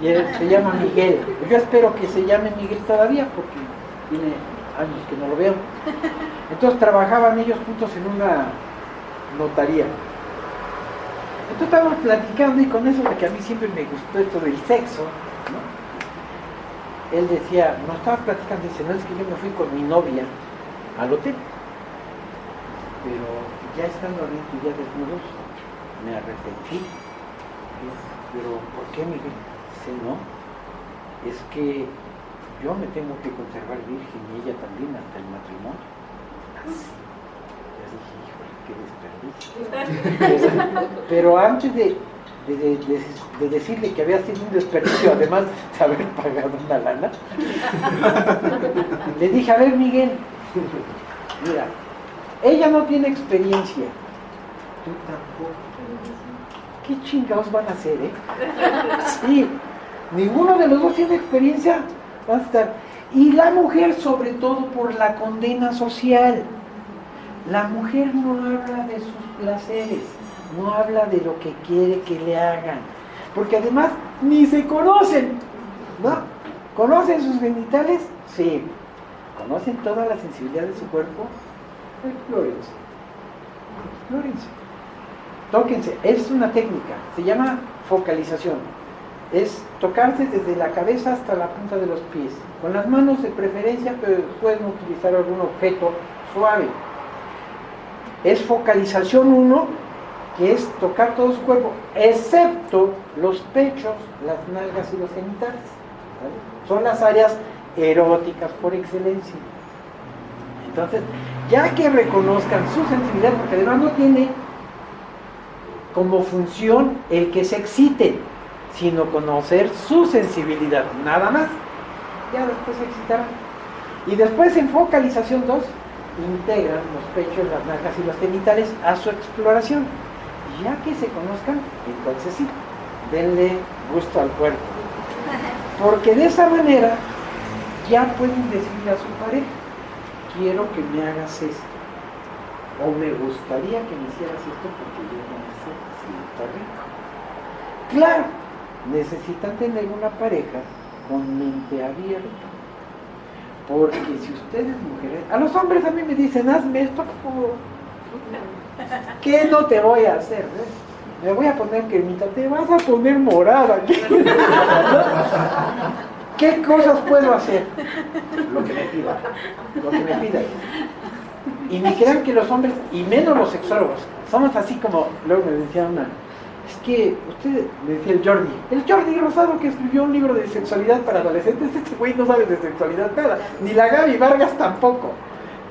[SPEAKER 1] Y él se llama Miguel. Yo espero que se llame Miguel todavía porque tiene años que no lo veo. Entonces trabajaban ellos juntos en una notaría. Entonces estábamos platicando y con eso de que a mí siempre me gustó esto del sexo, ¿no? Él decía, no estaba platicando, dice, no, es que yo me fui con mi novia al hotel, pero ya estando adentro y ya desnudos, me arrepentí. Pero ¿por qué, Miguel? Dice, no, es que yo me tengo que conservar virgen y ella también hasta el matrimonio. Así. Ya dije, híjole, qué desperdicio. Pero antes de decirle que había sido un desperdicio, además de haber pagado una lana, le dije, a ver, Miguel, mira, ella no tiene experiencia, tú tampoco. ¿Qué chingados van a hacer, Sí, ninguno de los dos tiene experiencia, van a estar. Y la mujer, sobre todo por la condena social. La mujer no habla de sus placeres, no habla de lo que quiere que le hagan, porque además ni se conocen, ¿no? ¿Conocen sus genitales? Sí. ¿Conocen toda la sensibilidad de su cuerpo? Explórense. Tóquense. Es una técnica, se llama focalización. Es tocarse desde la cabeza hasta la punta de los pies, con las manos de preferencia, pero pueden utilizar algún objeto suave. Es focalización 1, que es tocar todo su cuerpo, excepto los pechos, las nalgas y los genitales, ¿vale? Son las áreas eróticas por excelencia. Entonces, ya que reconozcan su sensibilidad, porque además no tiene como función el que se exciten, sino conocer su sensibilidad, nada más. Ya después se excitarán. Y después en focalización 2, integran los pechos, las nalgas y los genitales a su exploración. Ya que se conozcan, entonces sí, denle gusto al cuerpo. Porque de esa manera ya pueden decirle a su pareja, quiero que me hagas esto, o me gustaría que me hicieras esto porque yo no me siento rico. Claro, necesitan tener una pareja con mente abierta. Porque si ustedes mujeres, a los hombres a mí me dicen, hazme esto, ¿qué no te voy a hacer? Me voy a poner cremita, te vas a poner morada. ¿Qué cosas puedo hacer? Lo que me pidan. Y me crean que los hombres, y menos los sexólogos, somos así como, luego me decía una, es que usted, me decía el Jordi Rosado, que escribió un libro de sexualidad para adolescentes, este güey no sabe de sexualidad nada, ni la Gaby Vargas tampoco.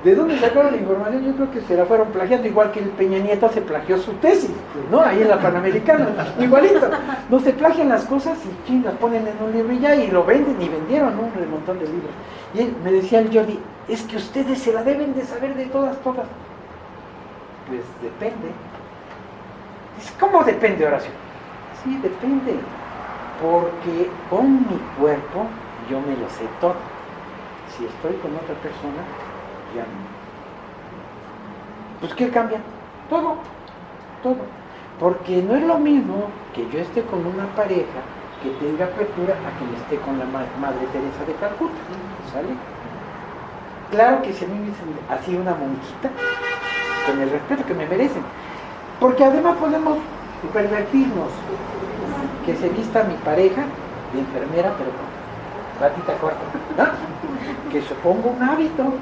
[SPEAKER 1] ¿De dónde sacaron la información? Yo creo que se la fueron plagiando, igual que el Peña Nieto se plagió su tesis, ¿no? Ahí en la Panamericana, igualito. No se plagian las cosas y ching, las ponen en un libro y ya, y lo venden, y vendieron un montón de libros. Y él, me decía el Jordi, es que ustedes se la deben de saber de todas. Pues depende. Dice, ¿cómo depende, Horacio? Sí, depende. Porque con mi cuerpo yo me lo sé todo. Si estoy con otra persona, ya no. Pues ¿qué cambia? Todo, todo. Porque no es lo mismo que yo esté con una pareja que tenga apertura a que esté con la Madre Teresa de Calcuta, ¿sale? Claro que si a mí me dicen así una monjita, con el respeto que me merecen, porque además podemos pervertirnos, que se vista mi pareja de enfermera, pero con batita corta, ¿no? Que se ponga un hábito,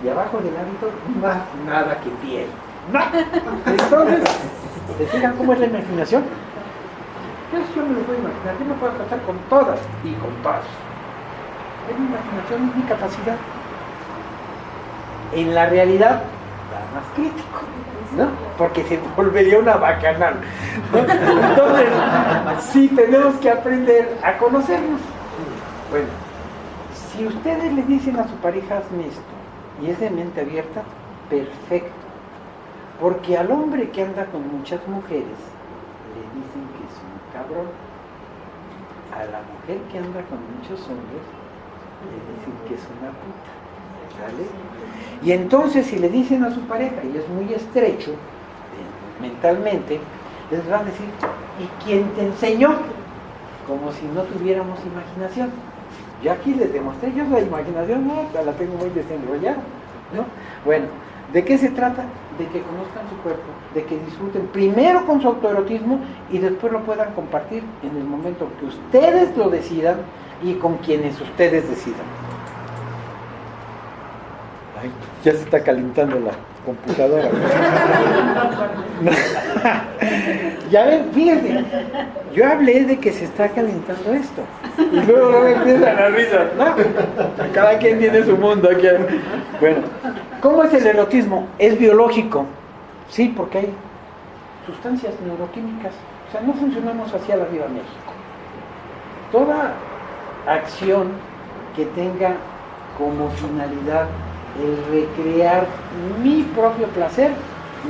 [SPEAKER 1] y abajo del hábito más nada que piel, ¿no? Entonces, ¿se fijan cómo es la imaginación? Yo me lo puedo imaginar, yo me puedo tratar con todas y con todos. Es mi imaginación, es mi capacidad. En la realidad, da más crítico, ¿no? Porque se volvería una bacanal, ¿no? Entonces, sí tenemos que aprender a conocernos. Bueno, si ustedes le dicen a su pareja hazme esto, y es de mente abierta, perfecto. Porque al hombre que anda con muchas mujeres, le dicen que es un cabrón. A la mujer que anda con muchos hombres, le dicen que es una puta. ¿Vale? Y entonces si le dicen a su pareja, y es muy estrecho, mentalmente, les van a decir, ¿y quién te enseñó? Como si no tuviéramos imaginación. Yo aquí les demostré, yo la imaginación no, la tengo muy desenrollada, ¿no? Bueno, ¿de qué se trata? De que conozcan su cuerpo, de que disfruten primero con su autoerotismo y después lo puedan compartir en el momento que ustedes lo decidan y con quienes ustedes decidan. Ay, ya se está calentando la computadora. Ya ven, fíjense, yo hablé de que se está calentando esto. Y luego empiezan las risas, ¿no? Cada quien tiene su mundo aquí. Bueno, ¿cómo es el erotismo? Es biológico. Sí, porque hay sustancias neuroquímicas. O sea, no funcionamos hacia la Viva México. Toda acción que tenga como finalidad el recrear mi propio placer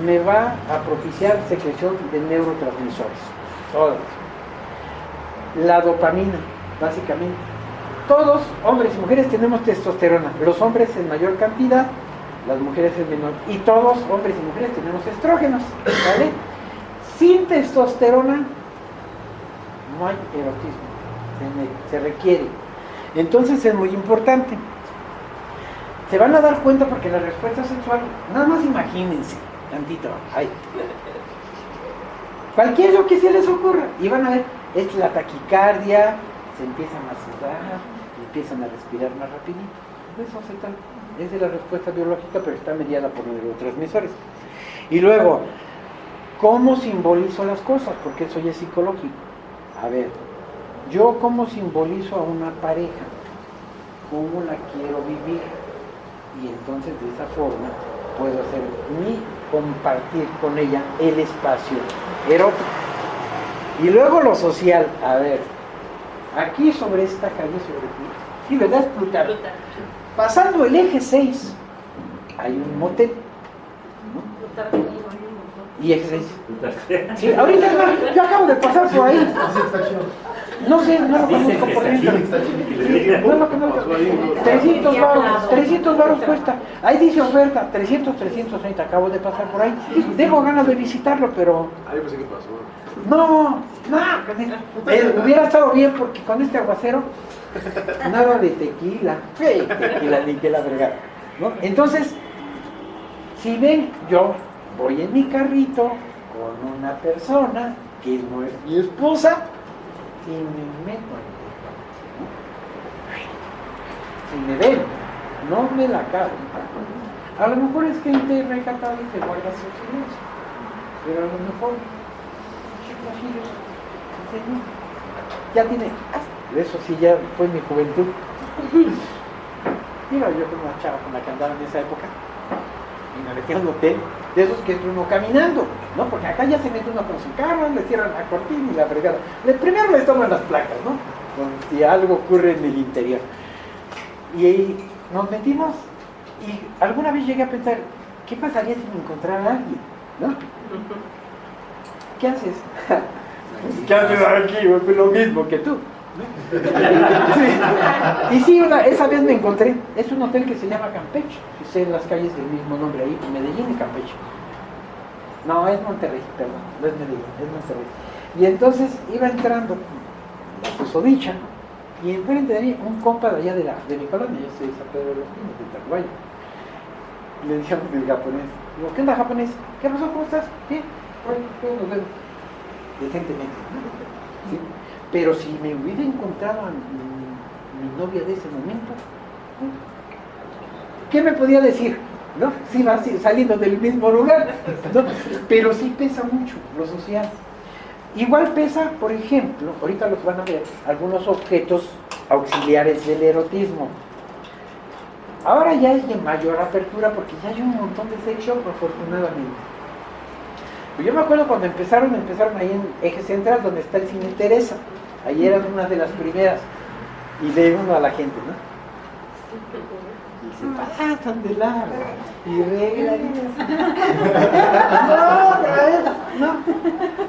[SPEAKER 1] me va a propiciar secreción de neurotransmisores. Todas. La dopamina, básicamente. Todos, hombres y mujeres, tenemos testosterona. Los hombres en mayor cantidad, las mujeres en menor. Y todos, hombres y mujeres, tenemos estrógenos. ¿Vale? Sin testosterona no hay erotismo. Se requiere. Entonces es muy importante. Se van a dar cuenta porque la respuesta sexual, nada más imagínense, tantito, ay. Cualquier lo que se les ocurra, y van a ver, es la taquicardia, se empiezan a sudar, empiezan a respirar más rapidito. De eso se trata. Es de la respuesta biológica, pero está mediada por neurotransmisores. Y luego, ¿cómo simbolizo las cosas? Porque eso ya es psicológico. A ver, yo cómo simbolizo a una pareja, cómo la quiero vivir. Y entonces de esa forma puedo hacer compartir con ella el espacio erótico. Y luego lo social, a ver, aquí sobre esta calle, sobre aquí, sí, ¿verdad? Es Plutarco. Pasando el eje 6, hay un motel, ¿no? Y eje 6. Sí, ahorita yo acabo de pasar por ahí. No sé, no lo conozco por dentro. No lo conozco. 300 varos cuesta. Ahí dice oferta, 330. Acabo de pasar por ahí. Tengo ganas de visitarlo, pero...
[SPEAKER 6] Ahí pensé que pasó.
[SPEAKER 1] No, hubiera estado bien porque con este aguacero, nada de tequila, ni que la fregada, ¿no? Entonces, si ven, yo voy en mi carrito con una persona que no es mi esposa, y me meto en el... Si me ven, no me la cago. A lo mejor es gente recatada y se guarda su silencio, pero a lo mejor ya tiene, eso sí, ya fue mi juventud. Mira, yo con una chava con la que andaba en esa época y me metí a un hotel de esos que entra uno caminando, ¿no? Porque acá ya se mete uno con su carro, le cierran la cortina y la fregada. Primero les toman las placas, ¿no? Si algo ocurre en el interior. Y nos metimos y alguna vez llegué a pensar, ¿qué pasaría si me encontrara a alguien? ¿No? ¿Qué haces? ¿Qué haces aquí? Pues lo mismo que tú. Sí. Y sí, esa vez me encontré, es un hotel que se llama Campeche, que está en las calles del mismo nombre ahí, Medellín y Campeche. No, es Monterrey, perdón, no es Medellín, es Monterrey. Y entonces iba entrando la susodicha, y enfrente de mí, un compa de allá de mi colonia, yo soy de San Pedro de los Pinos, de Tacubaya. Le dije al japonés, digo, ¿qué onda, japonés? ¿Qué pasó? ¿Cómo estás? Bien, bueno, nos vemos. Decentemente, ¿no? ¿Sí? Pero si me hubiera encontrado a mi novia de ese momento, ¿qué me podía decir? ¿No? Sí, va saliendo del mismo lugar, ¿no? Pero sí pesa mucho lo social. Igual pesa, por ejemplo, ahorita los van a ver, algunos objetos auxiliares del erotismo. Ahora ya es de mayor apertura porque ya hay un montón de sex shop, afortunadamente. Yo me acuerdo cuando empezaron ahí en Eje Central, donde está el Cine Teresa. Ahí eran una de las primeras. Y ve uno a la gente, ¿no? Y se pasan de largo. Y regresan.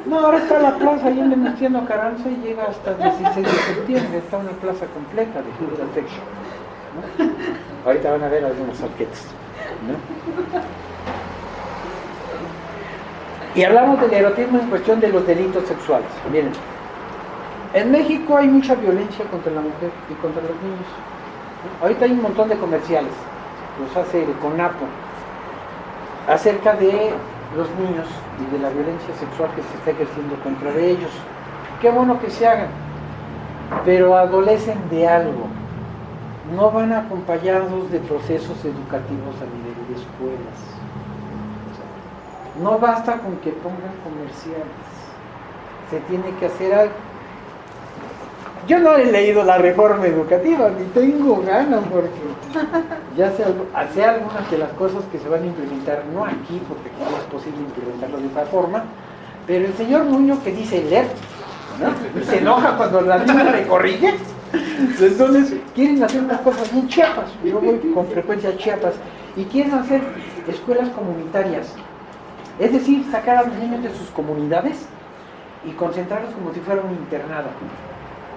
[SPEAKER 1] No, ahora está la plaza ahí en Venustiano Carranza y llega hasta el 16 de septiembre. Está una plaza completa de Fruta Sex Shop, ¿no? Ahorita van a ver algunos objetos, ¿no? Y hablamos del erotismo en cuestión de los delitos sexuales. Miren, en México hay mucha violencia contra la mujer y contra los niños. Ahorita hay un montón de comerciales, los hace el CONAPO, acerca de los niños y de la violencia sexual que se está ejerciendo contra ellos. Qué bueno que se hagan, pero adolecen de algo. No van acompañados de procesos educativos a nivel de escuelas. No basta con que pongan comerciales, se tiene que hacer algo. Yo no he leído la reforma educativa, ni tengo ganas, porque ya sé algunas de las cosas que se van a implementar, no aquí, porque no es posible implementarlo de esa forma, pero el señor Nuño, que dice leer, ¿no? Y se enoja cuando la niña le corrige. Entonces quieren hacer unas cosas en Chiapas, yo voy con frecuencia a Chiapas, y quieren hacer escuelas comunitarias. Es decir, sacar a los niños de sus comunidades y concentrarlos como si fuera un internado.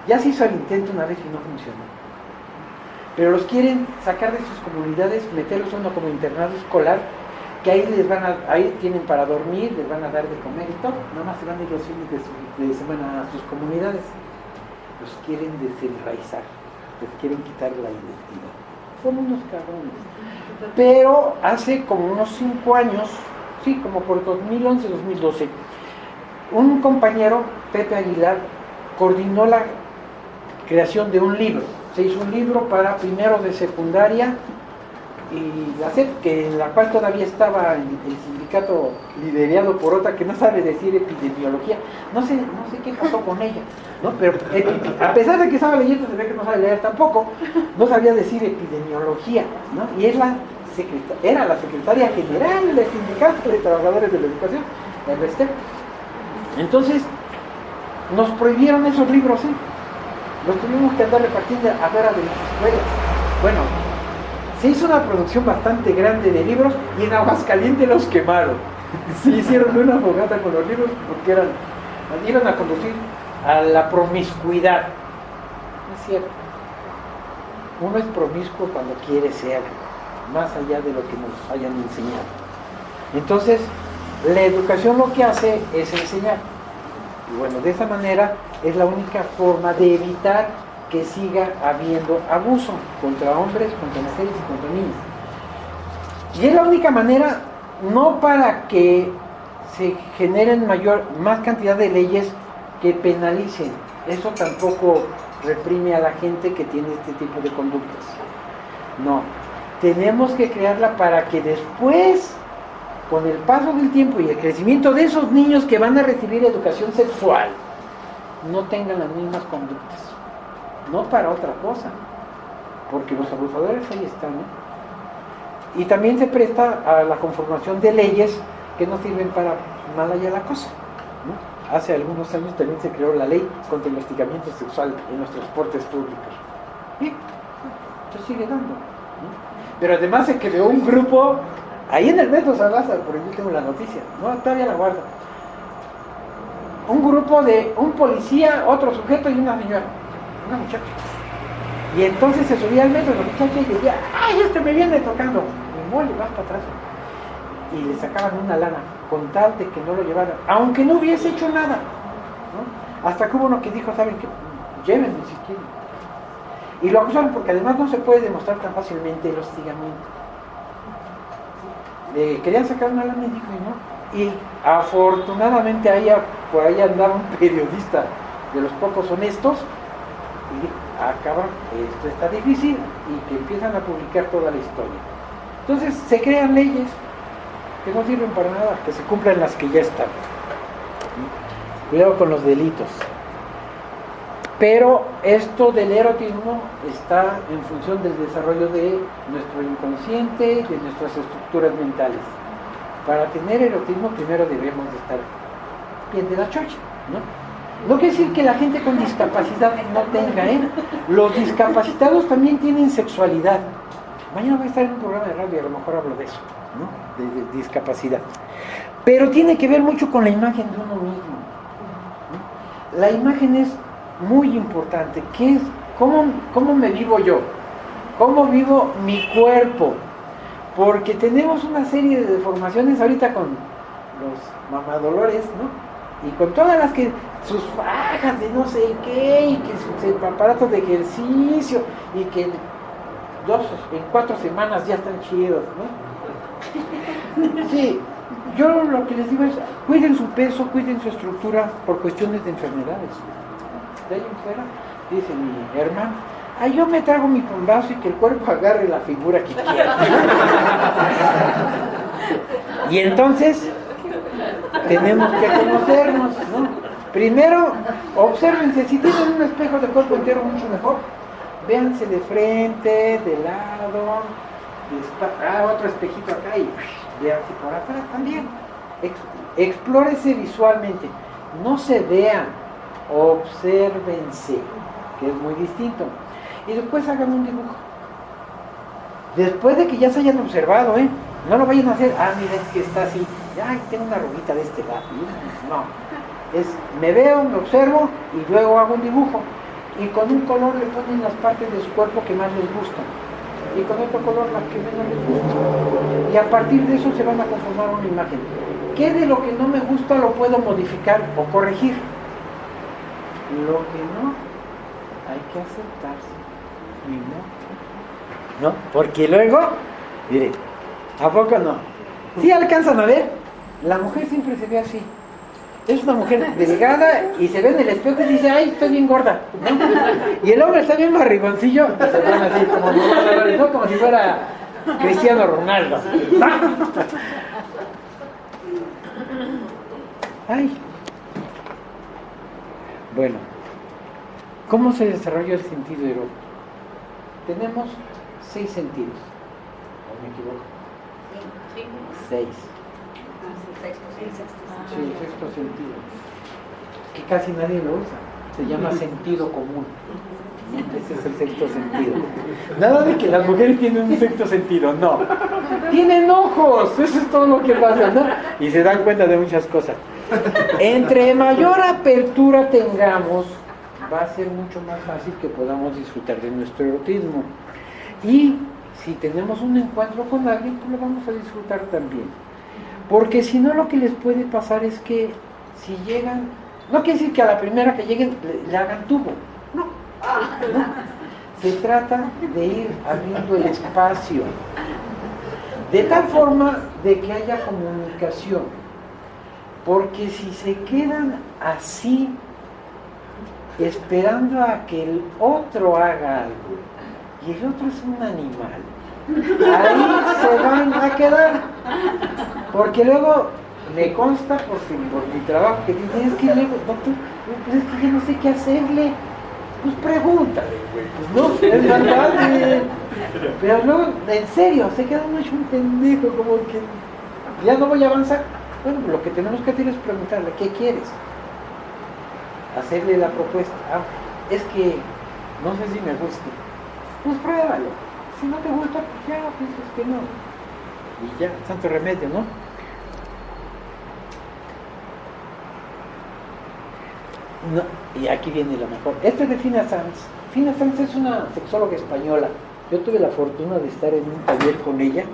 [SPEAKER 1] Ya se hizo el intento una vez y no funcionó. Pero los quieren sacar de sus comunidades, meterlos uno como internado escolar, que ahí tienen para dormir, les van a dar de comer y todo. Nada más se van a ir los fines de semana a sus comunidades. Los quieren desenraizar, les quieren quitar la identidad. Son unos cabrones. Pero hace como unos 5 años, sí, como por 2011-2012, un compañero, Pepe Aguilar, coordinó la creación de un libro. Se hizo un libro para primero de secundaria y la SEP, en la cual todavía estaba el sindicato liderado por otra que no sabe decir epidemiología. No sé qué pasó con ella, ¿no? Pero a pesar de que estaba leyendo, se ve que no sabe leer tampoco, no sabía decir epidemiología, ¿no? Y era la secretaria general del Sindicato de Trabajadores de la Educación, el STEP. Entonces, nos prohibieron esos libros, ¿sí? Los tuvimos que andar repartiendo afuera de las escuelas. Bueno, se hizo una producción bastante grande de libros y en Aguascalientes los quemaron. Se hicieron una fogata con los libros porque iban a conducir a la promiscuidad. No es cierto. Uno es promiscuo cuando quiere ser, más allá de lo que nos hayan enseñado. Entonces, la educación lo que hace es enseñar. Y bueno, de esa manera es la única forma de evitar que siga habiendo abuso contra hombres, contra mujeres y contra niños. Y es la única manera, no para que se generen más cantidad de leyes que penalicen. Eso tampoco reprime a la gente que tiene este tipo de conductas. No, tenemos que crearla para que después, con el paso del tiempo y el crecimiento de esos niños que van a recibir educación sexual, no tengan las mismas conductas. No para otra cosa, porque los abusadores ahí están, ¿no? Y también se presta a la conformación de leyes que no sirven para nada ya la cosa, ¿no? Hace algunos años también se creó la ley contra el hostigamiento sexual en los transportes públicos. Bien, se sigue dando, ¿no? Pero además se creó un grupo ahí en el Metro San Lázaro, por ahí tengo la noticia, no, todavía la guardo. Un grupo de un policía, otro sujeto y una señora. una muchacha. Y entonces se subía al metro la muchacha y decía, ¡ay, este me viene tocando! Y mole, vas para atrás. Y le sacaban una lana, con tal de que no lo llevaran, aunque no hubiese hecho nada, ¿no? Hasta que hubo uno que dijo, ¿saben qué? Llévenme si quieren. Y lo acusaron porque además no se puede demostrar tan fácilmente el hostigamiento. Querían sacar una lana y dijo, y no. Y afortunadamente por ahí andaba un periodista de los pocos honestos y dijo, cabrón, esto está difícil, y que empiezan a publicar toda la historia. Entonces se crean leyes que no sirven para nada, que se cumplan las que ya están. Cuidado con los delitos. Pero esto del erotismo está en función del desarrollo de nuestro inconsciente, de nuestras estructuras mentales. Para tener erotismo primero debemos de estar bien de la chocha, ¿no? No quiere decir que la gente con discapacidad no tenga, ¿eh? Los discapacitados también tienen sexualidad. Mañana voy a estar en un programa de radio y a lo mejor hablo de eso, ¿no? De discapacidad. Pero tiene que ver mucho con la imagen de uno mismo, ¿no? La imagen es muy importante. ¿Qué es? ¿Cómo me vivo yo? ¿Cómo vivo mi cuerpo? Porque tenemos una serie de deformaciones ahorita con los mamadolores, ¿no? Y con todas las que, sus fajas de no sé qué, y que sus aparatos de ejercicio, y que en 4 semanas ya están chidos, ¿no? Sí, yo lo que les digo es, cuiden su peso, cuiden su estructura por cuestiones de enfermedades. De ahí en fuera, dice mi hermano, yo me trago mi pombazo y que el cuerpo agarre la figura que quiera. Y entonces tenemos que conocernos, ¿no? Primero, obsérvense, si tienen un espejo de cuerpo entero mucho mejor, véanse de frente, de lado, otro espejito acá y véanse por atrás también. Explórese visualmente, no se vean, obsérvense, que es muy distinto. Y después hagan un dibujo. Después de que ya se hayan observado, no lo vayan a hacer, mira, es que está así, tengo una arruguita de este lado. No, me veo, me observo y luego hago un dibujo. Y con un color le ponen las partes de su cuerpo que más les gustan. Y con otro color las que menos les gustan. Y a partir de eso se van a conformar una imagen. ¿Qué de lo que no me gusta lo puedo modificar o corregir? Lo que no, hay que aceptarse. Y no, porque luego, miren, ¿a poco no? ¿Sí alcanzan a ver? La mujer siempre se ve así. Es una mujer delgada y se ve en el espejo y dice, ¡ay, estoy bien gorda! ¿No? Y el hombre está bien barrigoncillo y se pone así, como si fuera Cristiano Ronaldo. ¡Ay! Bueno, ¿cómo se desarrolla el sentido erótico? Tenemos 6 sentidos. ¿O me equivoco? 6. Sí, el sexto sentido. Que casi nadie lo usa. Se llama sentido común. Ese es el sexto sentido. Nada de que las mujeres tienen un sexto sentido, no. Tienen ojos, eso es todo lo que pasa, ¿no? Y se dan cuenta de muchas cosas. Entre mayor apertura tengamos, va a ser mucho más fácil que podamos disfrutar de nuestro erotismo. Y si tenemos un encuentro con alguien, pues lo vamos a disfrutar también. Porque si no, lo que les puede pasar es que si llegan, no quiere decir que a la primera que lleguen le hagan tubo, no. Se trata de ir abriendo el espacio, de tal forma de que haya comunicación. Porque si se quedan así, esperando a que el otro haga algo, y el otro es un animal, ahí se van a quedar. Porque luego me consta por mi trabajo que dicen, es que luego, doctor, pues es que yo no sé qué hacerle. Pues pregúntale, güey. Pues no, es verdad. Pero luego, en serio, se queda uno hecho un pendejo, como que ya no voy a avanzar. Bueno, lo que tenemos que hacer es preguntarle, ¿qué quieres? Hacerle la propuesta. Es que no sé si me gusta. Pues pruébalo. Si no te gusta, pues ya, pues es que no. Y ya, santo remedio, ¿no? No, y aquí viene lo mejor. Esto es de Fina Sanz. Fina Sanz es una sexóloga española. Yo tuve la fortuna de estar en un taller con ella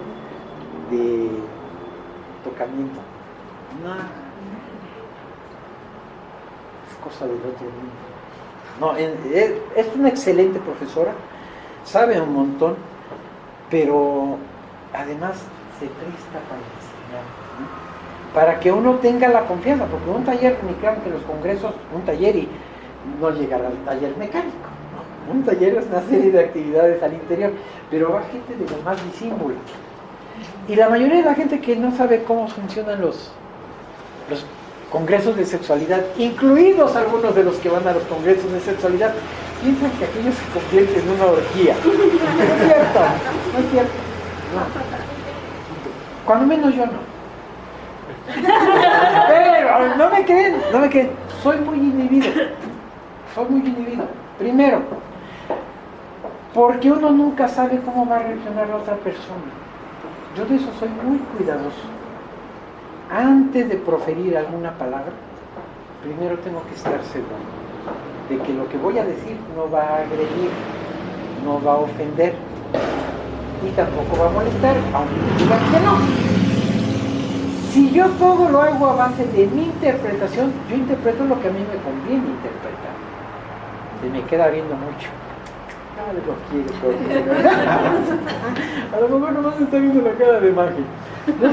[SPEAKER 1] de tocamiento. No, es cosa del otro mundo. No, es una excelente profesora, sabe un montón, pero además se presta para enseñar, ¿no? Para que uno tenga la confianza, porque un taller, ni claro que los congresos, un taller y no llegar al taller mecánico, ¿no? Un taller es una serie de actividades al interior, pero va gente de lo más disímbula. Y la mayoría de la gente que no sabe cómo funcionan los congresos de sexualidad, incluidos algunos de los que van a los congresos de sexualidad, piensan que aquello se convierte en una orgía. No es cierto, no es cierto. No. Cuando menos yo no. Pero no me creen. Soy muy inhibido. Primero, porque uno nunca sabe cómo va a reaccionar la otra persona. Yo de eso soy muy cuidadoso. Antes de proferir alguna palabra, primero tengo que estar seguro de que lo que voy a decir no va a agredir, no va a ofender y tampoco va a molestar, aunque me digan que no. Si yo todo lo hago a base de mi interpretación, yo interpreto lo que a mí me conviene interpretar. Se me queda viendo mucho. Lo quiere, a lo mejor nomás está viendo la cara de magia, ¿no?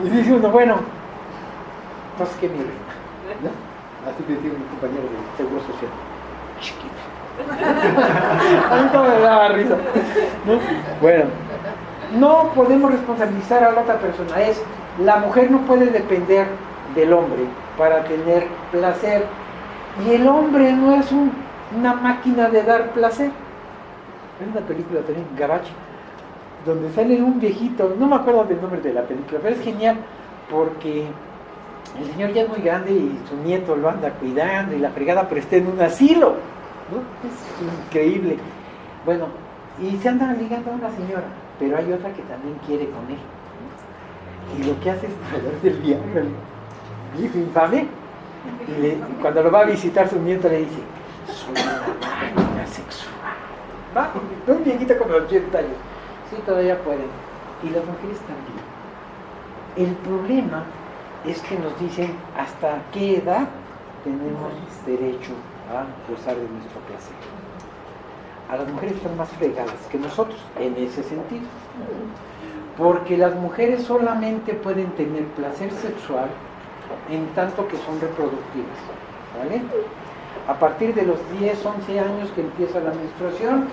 [SPEAKER 1] Y dice uno, bueno, entonces qué mire, ¿no? Así que decía mi compañero de Seguro Social, chiquito. A mí todo me daba risa, ¿no? Bueno, no podemos responsabilizar a la otra persona. La mujer no puede depender del hombre para tener placer, y el hombre no es una máquina de dar placer. Hay una película también, Gabachi, donde sale un viejito, no me acuerdo del nombre de la película, pero es genial porque el señor ya es muy grande y su nieto lo anda cuidando y la fregada, pero está en un asilo, ¿no? Es increíble. Bueno, y se anda ligando a una señora, pero hay otra que también quiere con él, ¿no? Y lo que hace es hablar del viejo infame, y cuando lo va a visitar su nieto le dice, soy una máquina sexual. ¿Va? Un viejito como de 80 años. Sí, todavía pueden. Y las mujeres también. El problema es que nos dicen hasta qué edad tenemos derecho a gozar de nuestro placer. A las mujeres están más fregadas que nosotros en ese sentido. Porque las mujeres solamente pueden tener placer sexual en tanto que son reproductivas. ¿Vale? A partir de los 10, 11 años que empieza la menstruación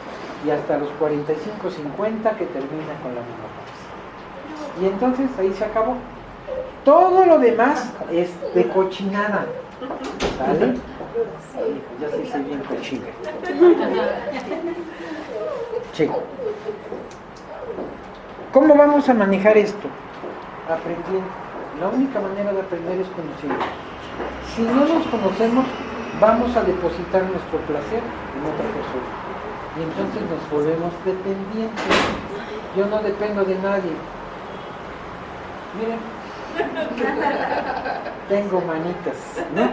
[SPEAKER 1] y hasta los 45, 50 que termina con la menopausia. Y entonces ahí se acabó. Todo lo demás es de cochinada. ¿Sale? Ya se hice bien cochina. Chico. ¿Cómo vamos a manejar esto? Aprendiendo. La única manera de aprender es conociendo. Si no nos conocemos, vamos a depositar nuestro placer en otra persona y entonces nos volvemos dependientes. Yo no dependo de nadie. Miren, tengo manitas, ¿no?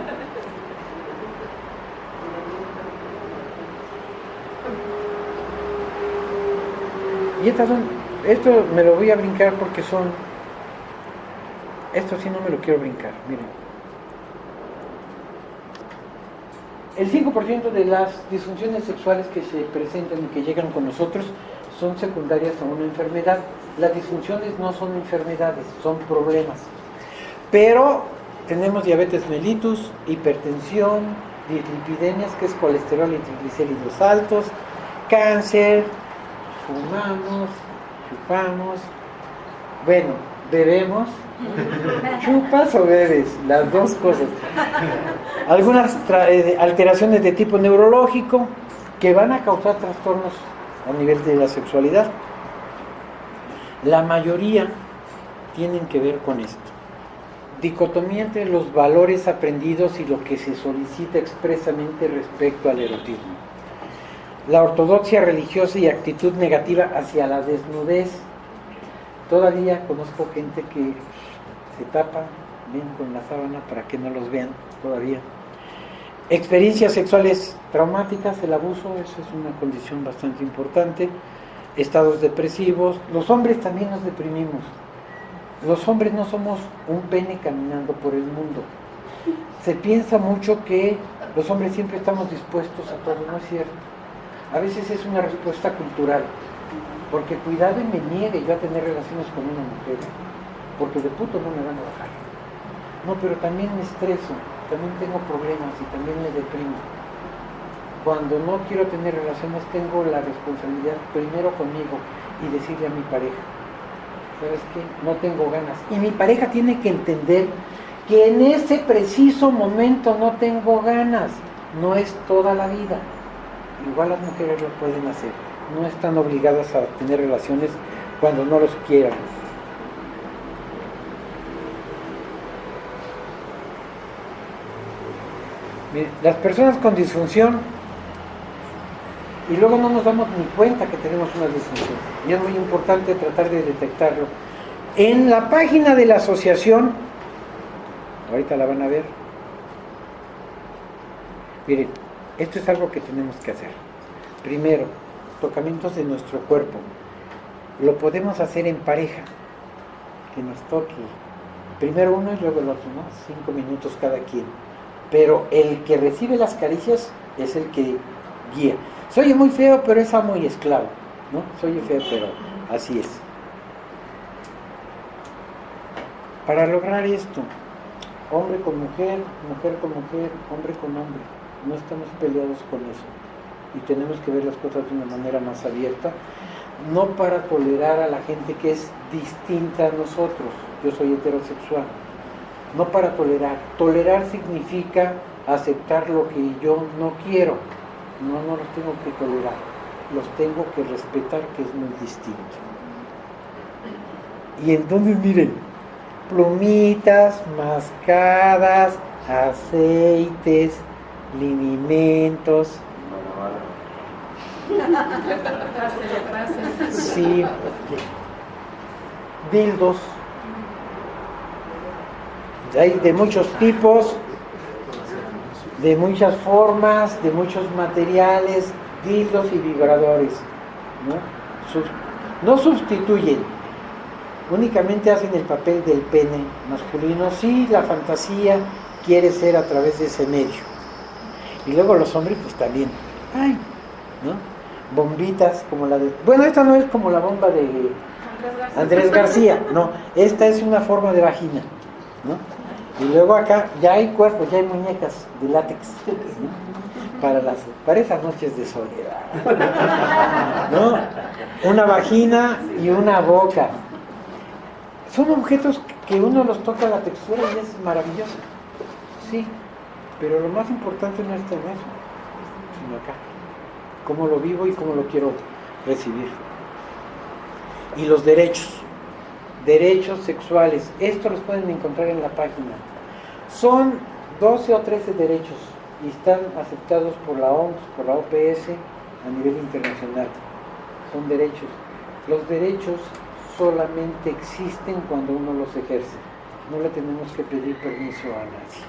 [SPEAKER 1] Y esto me lo voy a brincar porque esto sí no me lo quiero brincar, miren. El 5% de las disfunciones sexuales que se presentan y que llegan con nosotros son secundarias a una enfermedad. Las disfunciones no son enfermedades, son problemas. Pero tenemos diabetes mellitus, hipertensión, dislipidemias, que es colesterol y triglicéridos altos, cáncer, fumamos, chupamos, bueno, bebemos. ¿Chupas o bebes? Las dos cosas. Algunas alteraciones de tipo neurológico que van a causar trastornos a nivel de la sexualidad. La mayoría tienen que ver con esto. Dicotomía entre los valores aprendidos y lo que se solicita expresamente respecto al erotismo. La ortodoxia religiosa y actitud negativa hacia la desnudez. Todavía conozco gente que se tapa bien con la sábana para que no los vean todavía. Experiencias sexuales traumáticas, el abuso, eso es una condición bastante importante. Estados depresivos, los hombres también nos deprimimos. Los hombres no somos un pene caminando por el mundo. Se piensa mucho que los hombres siempre estamos dispuestos a todo, no es cierto. A veces es una respuesta cultural, porque cuidado y me niegue yo a tener relaciones con una mujer, porque de puto no me van a bajar. No, pero también me estreso, también tengo problemas y también me deprimo. Cuando no quiero tener relaciones tengo la responsabilidad primero conmigo y decirle a mi pareja, ¿sabes qué? No tengo ganas. Y mi pareja tiene que entender que en ese preciso momento no tengo ganas, no es toda la vida. Igual las mujeres lo pueden hacer, no están obligadas a tener relaciones cuando no los quieran. Miren, las personas con disfunción, y luego no nos damos ni cuenta que tenemos una disfunción, y es muy importante tratar de detectarlo. En la página de la asociación, ahorita la van a ver, miren, esto es algo que tenemos que hacer. Primero, tocamientos de nuestro cuerpo. Lo podemos hacer en pareja, que nos toque. Primero uno y luego el otro, ¿no? 5 minutos cada quien. Pero el que recibe las caricias es el que guía. Se oye muy feo, pero es amo y esclavo, ¿no? Se oye feo, pero así es. Para lograr esto, hombre con mujer, mujer con mujer, hombre con hombre, no estamos peleados con eso y tenemos que ver las cosas de una manera más abierta, no para tolerar a la gente que es distinta a nosotros. Yo soy heterosexual, no para tolerar significa aceptar lo que yo no quiero. No los tengo que tolerar, los tengo que respetar, que es muy distinto. Y entonces miren, plumitas, mascadas, aceites, linimentos. Sí, dildos. Hay de muchos tipos, de muchas formas, de muchos materiales, dildos y vibradores, ¿no? No sustituyen, únicamente hacen el papel del pene masculino. Sí, la fantasía quiere ser a través de ese medio. Y luego los hombres pues también, ay, ¿no? Bombitas como la de... Bueno, esta no es como la bomba de Andrés García, no, esta es una forma de vagina, ¿no? Y luego acá ya hay cuerpos, ya hay muñecas de látex, ¿no? para esas noches de soledad, ¿no? Una vagina y una boca. Son objetos que uno los toca la textura y es maravilloso, sí, pero lo más importante no está en eso, sino acá, cómo lo vivo y cómo lo quiero recibir. Y los derechos sexuales, estos los pueden encontrar en la página. Son 12 o 13 derechos y están aceptados por la OMS, por la OPS a nivel internacional. Son derechos. Los derechos solamente existen cuando uno los ejerce. No le tenemos que pedir permiso a nadie.